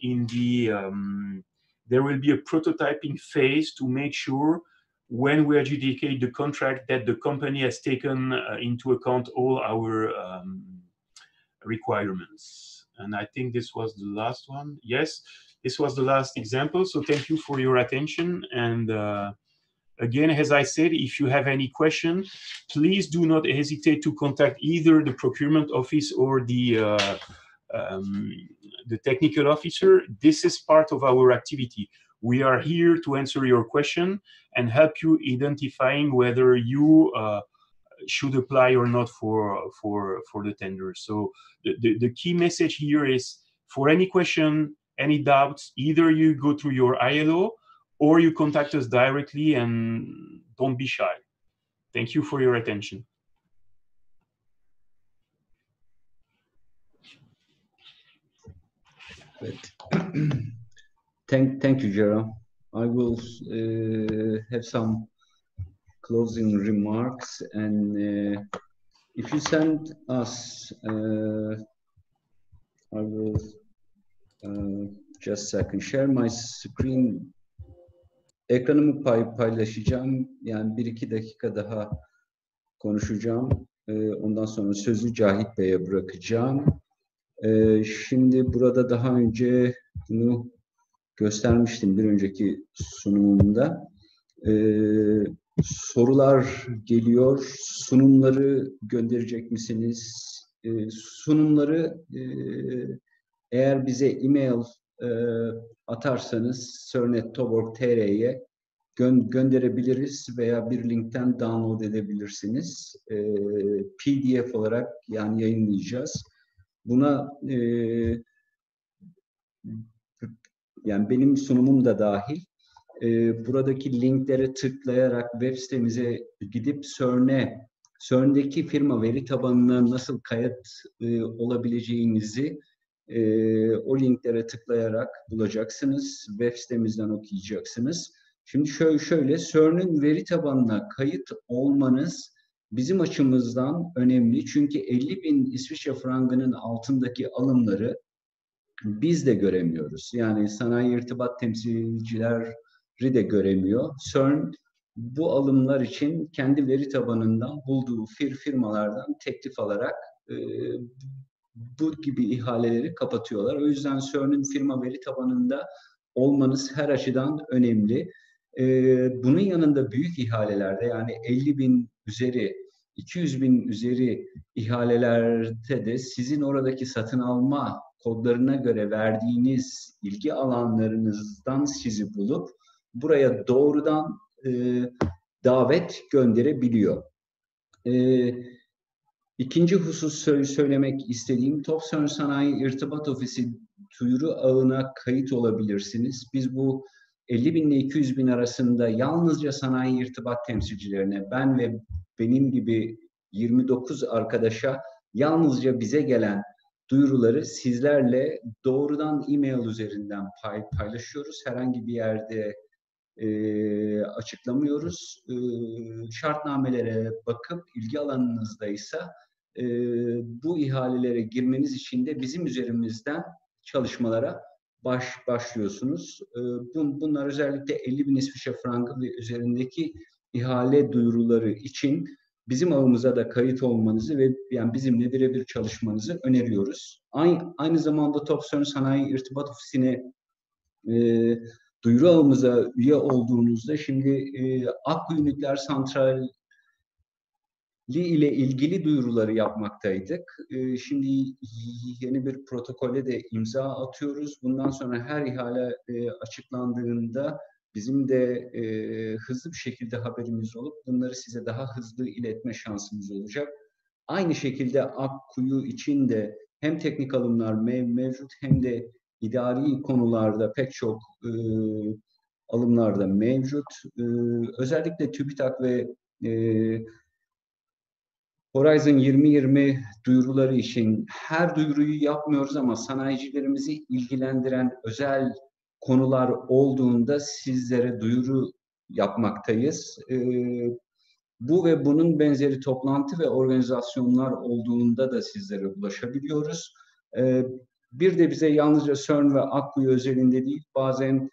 there will be a prototyping phase to make sure when we adjudicate the contract that the company has taken into account all our requirements. And I think this was the last one. Yes. This was the last example, so thank you for your attention. And again, as I said, if you have any question, please do not hesitate to contact either the procurement office or the technical officer. This is part of our activity. We are here to answer your question and help you identifying whether you should apply or not for the tender. So the key message here is, for any question, any doubts, either you go through your ILO or you contact us directly, and don't be shy. Thank you for your attention. Thank you, Jerome. I will have some closing remarks, and if you send us, I will just a second share my screen. Ekranımı paylaşacağım. Yani 1-2 dakika daha konuşacağım. Ondan sonra sözü Cahit Bey'e bırakacağım. Şimdi burada daha önce bunu göstermiştim bir önceki sunumumda. Sorular geliyor. Sunumları gönderecek misiniz? Sunumları eğer bize e-mail atarsanız cern@toborg.tr'ye gönderebiliriz veya bir linkten download edebilirsiniz. PDF olarak yani yayınlayacağız. Buna yani benim sunumum da dahil. Buradaki linklere tıklayarak web sitemize gidip Cern'deki firma veri tabanına nasıl kayıt olabileceğinizi o linklere tıklayarak bulacaksınız. Web sitemizden okuyacaksınız. Şimdi şöyle Cern'in veri tabanına kayıt olmanız bizim açımızdan önemli. Çünkü 50.000 İsviçre frangının altındaki alımları biz de göremiyoruz. Yani sanayi irtibat temsilcileri de göremiyor. Cern bu alımlar için kendi veri tabanından bulduğu firmalardan teklif alarak bu gibi ihaleleri kapatıyorlar. O yüzden Cern'in firma veri tabanında olmanız her açıdan önemli. Bunun yanında büyük ihalelerde, yani 50.000 üzeri, 200.000 üzeri ihalelerde de sizin oradaki satın alma kodlarına göre verdiğiniz ilgi alanlarınızdan sizi bulup buraya doğrudan davet gönderebiliyor. İkinci husus söylemek istediğim, Top Cern Sanayi İrtibat Ofisi duyuru ağına kayıt olabilirsiniz. Biz bu 50.000 ile 200.000 arasında yalnızca sanayi irtibat temsilcilerine, ben ve benim gibi 29 arkadaşa yalnızca bize gelen duyuruları sizlerle doğrudan e-mail üzerinden paylaşıyoruz. Herhangi bir yerde açıklamıyoruz. Şartnamelere bakıp ilgi alanınızdaysa bu ihalelere girmeniz için de bizim üzerimizden çalışmalara başlıyorsunuz. Bunlar özellikle 50.000 İsviçre frangı ve üzerindeki ihale duyuruları için bizim ağımıza da kayıt olmanızı ve yani bizimle birebir çalışmanızı öneriyoruz. Aynı zamanda Top Cern Sanayi İrtibat Ofisi'ne duyuru ağımıza üye olduğunuzda şimdi Akkuyu Nükleer Santrali ile ilgili duyuruları yapmaktaydık. Şimdi yeni bir protokole de imza atıyoruz. Bundan sonra her ihale açıklandığında bizim de hızlı bir şekilde haberimiz olup bunları size daha hızlı iletme şansımız olacak. Aynı şekilde Akkuyu için de hem teknik alımlar mevcut hem de idari konularda pek çok alımlarda mevcut. Özellikle TÜBİTAK ve Horizon 2020 duyuruları için her duyuruyu yapmıyoruz ama sanayicilerimizi ilgilendiren özel konular olduğunda sizlere duyuru yapmaktayız. Bu ve bunun benzeri toplantı ve organizasyonlar olduğunda da sizlere ulaşabiliyoruz. Bir de bize yalnızca Cern ve Akkuyu özelinde değil, bazen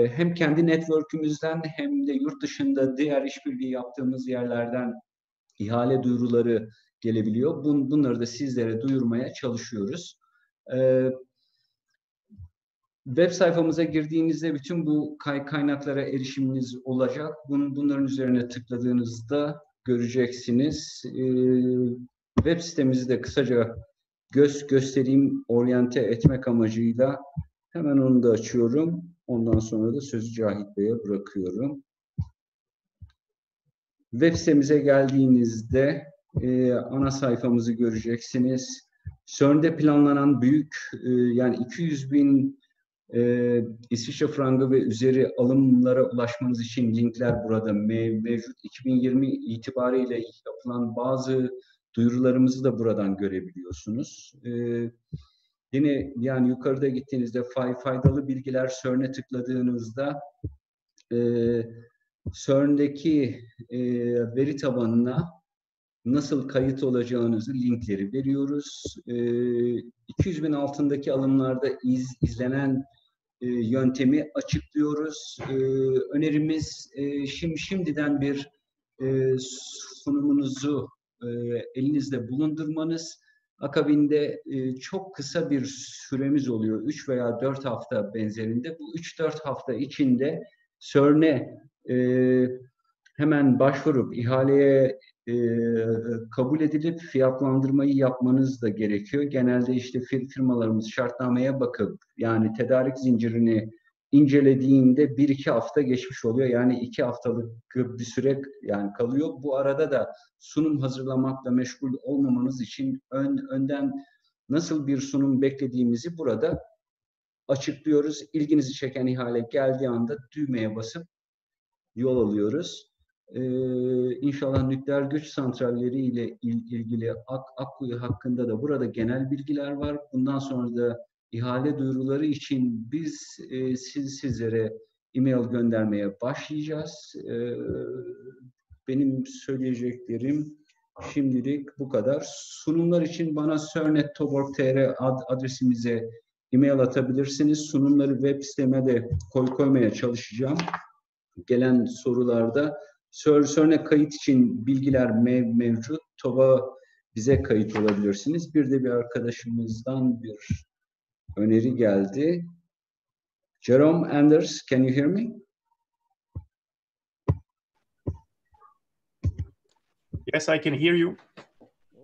hem kendi network'ümüzden hem de yurt dışında diğer işbirliği yaptığımız yerlerden ihale duyuruları gelebiliyor. Bunları da sizlere duyurmaya çalışıyoruz. Web sayfamıza girdiğinizde bütün bu kaynaklara erişiminiz olacak. Bunların üzerine tıkladığınızda göreceksiniz. Web sitemizi de kısaca göstereyim, oryante etmek amacıyla. Hemen onu da açıyorum. Ondan sonra da sözü Cahit Bey'e bırakıyorum. Web sitemize geldiğinizde ana sayfamızı göreceksiniz. Cern'de planlanan büyük yani 200.000 İsviçre frangı ve üzeri alımlara ulaşmanız için linkler burada mevcut. 2020 itibariyle yapılan bazı duyurularımızı da buradan görebiliyorsunuz. Yine yani yukarıda gittiğinizde faydalı bilgiler Cern'e tıkladığınızda Cern'deki veri tabanına nasıl kayıt olacağınızı linkleri veriyoruz. 200.000 altındaki alımlarda izlenen yöntemi açıklıyoruz. Önerimiz şimdiden bir sunumunuzu elinizde bulundurmanız. Akabinde çok kısa bir süremiz oluyor. 3 veya 4 hafta benzerinde. Bu 3-4 hafta içinde Cern'e hemen başvurup ihaleye kabul edilip fiyatlandırmayı yapmanız da gerekiyor. Genelde işte firmalarımız şartnameye bakıp yani tedarik zincirini incelediğinde 1-2 hafta geçmiş oluyor. Yani 2 haftalık bir süre yani kalıyor. Bu arada da sunum hazırlamakla meşgul olmamanız için önden nasıl bir sunum beklediğimizi burada açıklıyoruz. İlginizi çeken ihale geldiği anda düğmeye basıp yol alıyoruz. İnşallah nükleer güç santralleri ile ilgili Akkuyu hakkında da burada genel bilgiler var. Bundan sonra da ihale duyuruları için biz sizlere e-mail göndermeye başlayacağız. Benim söyleyeceklerim şimdilik bu kadar. Sunumlar için bana cern@toborg.tr adresimize e-mail atabilirsiniz. Sunumları web siteme de koymaya çalışacağım. Gelen sorularda Cern'e kayıt için bilgiler mevcut. TOB'a bize kayıt olabilirsiniz. Bir de bir arkadaşımızdan bir öneri geldi. Jerome Anders, can you hear me? Yes, I can hear you.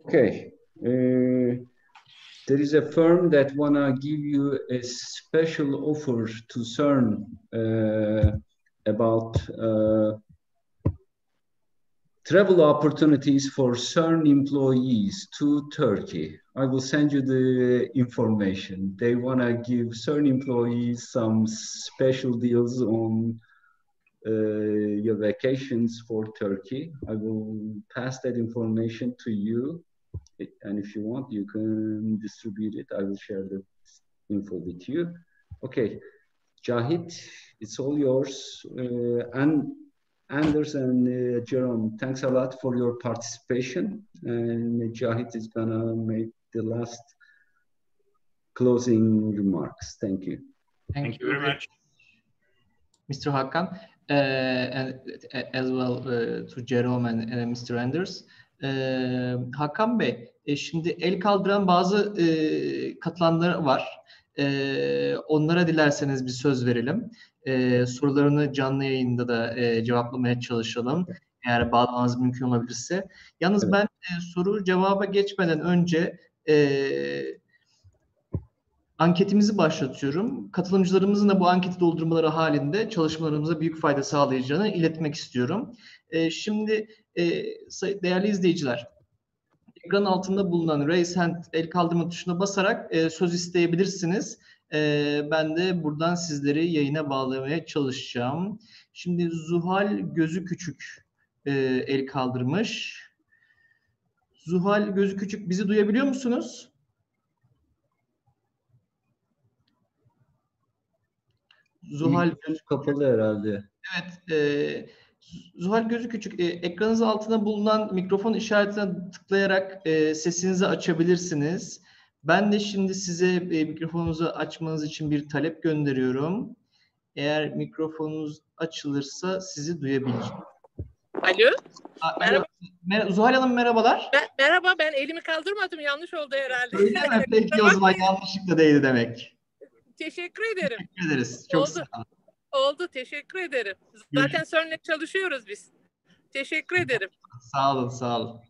Okay. There is a firm that wanna give you a special offer to Cern about travel opportunities for Cern employees to Turkey. I will send you the information. They wanna give Cern employees some special deals on your vacations for Turkey. I will pass that information to you. And if you want, you can distribute it. I will share the info with you. Okay, Cahit, it's all yours. And Anders and Jerome, thanks a lot for your participation. And Cahit is gonna make the last closing remarks. Thank you. Thank you very much. Mr. Hakan, and as well to Jerome and Mr. Anders. Hakan Bey, şimdi el kaldıran bazı katılanlar var. Onlara dilerseniz bir söz verelim. Sorularını canlı yayında da cevaplamaya çalışalım. Eğer bağlamanız mümkün olabilirse. Yalnız Evet. ben soru cevaba geçmeden önce anketimizi başlatıyorum. Katılımcılarımızın da bu anketi doldurmaları halinde çalışmalarımıza büyük fayda sağlayacağını iletmek istiyorum. Şimdi değerli izleyiciler, ekran altında bulunan Raise Hand, el kaldırma tuşuna basarak söz isteyebilirsiniz. Ben de buradan sizleri yayına bağlamaya çalışacağım. Şimdi Zuhal Gözü Küçük el kaldırmış. Zuhal Gözü Küçük, bizi duyabiliyor musunuz? Zuhal Gözü kapalı herhalde. Evet, Zuhal Gözü Küçük, ekranınız altında bulunan mikrofon işaretine tıklayarak sesinizi açabilirsiniz. Ben de şimdi size mikrofonunuzu açmanız için bir talep gönderiyorum. Eğer mikrofonunuz açılırsa sizi duyabileceğim. Alo. Merhaba. Zuhal Hanım merhabalar. Merhaba, ben elimi kaldırmadım, yanlış oldu herhalde. Öyle mi? Peki o zaman yanlışlıkla değildi demek. Teşekkür ederim. Teşekkür ederiz. Çok Oldu. sağ olun. Oldu, teşekkür ederim. Zaten Cern'le çalışıyoruz biz. Teşekkür ederim. Sağ olun, sağ olun.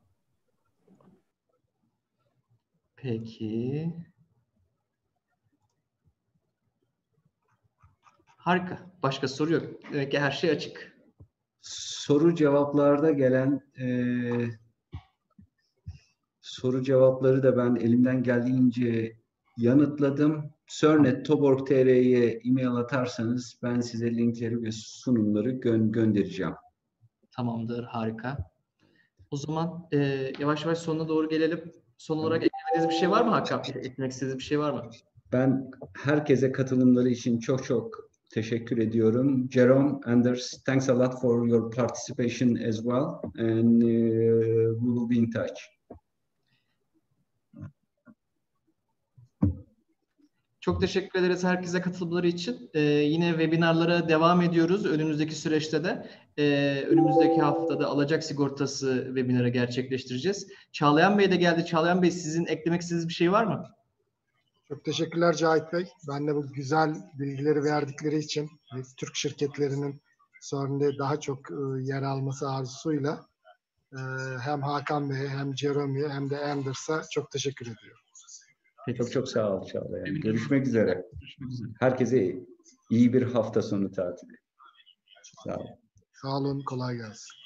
Peki. Harika. Başka soru yok. Demek ki her şey açık. Soru cevaplarda gelen soru cevapları da ben elimden geldiğince yanıtladım. Cern@toborg.tr'ye e-mail atarsanız ben size linkleri ve sunumları göndereceğim. Tamamdır, harika. O zaman yavaş yavaş sonuna doğru gelelim. Son olarak eklemeniz bir şey var mı Hakan? Eklemek istediğiniz bir şey var mı? Ben herkese katılımları için çok çok teşekkür ediyorum. Jerome, Anders, thanks a lot for your participation as well. And we will be in touch. Çok teşekkür ederiz herkese katılımları için. Yine webinarlara devam ediyoruz. Önümüzdeki süreçte de önümüzdeki haftada alacak sigortası webinarı gerçekleştireceğiz. Çağlayan Bey de geldi. Çağlayan Bey, sizin eklemek istediğiniz bir şey var mı? Çok teşekkürler Cahit Bey. Ben de bu güzel bilgileri verdikleri için Türk şirketlerinin Cern'de daha çok yer alması arzusuyla hem Hakan Bey'e hem Jerome'ye hem de Anders'a çok teşekkür ediyorum. Çok çok sağ ol Çağlayan. Görüşmek üzere. Herkese iyi bir hafta sonu tatili. Sağ olun. Sağ olun, kolay gelsin.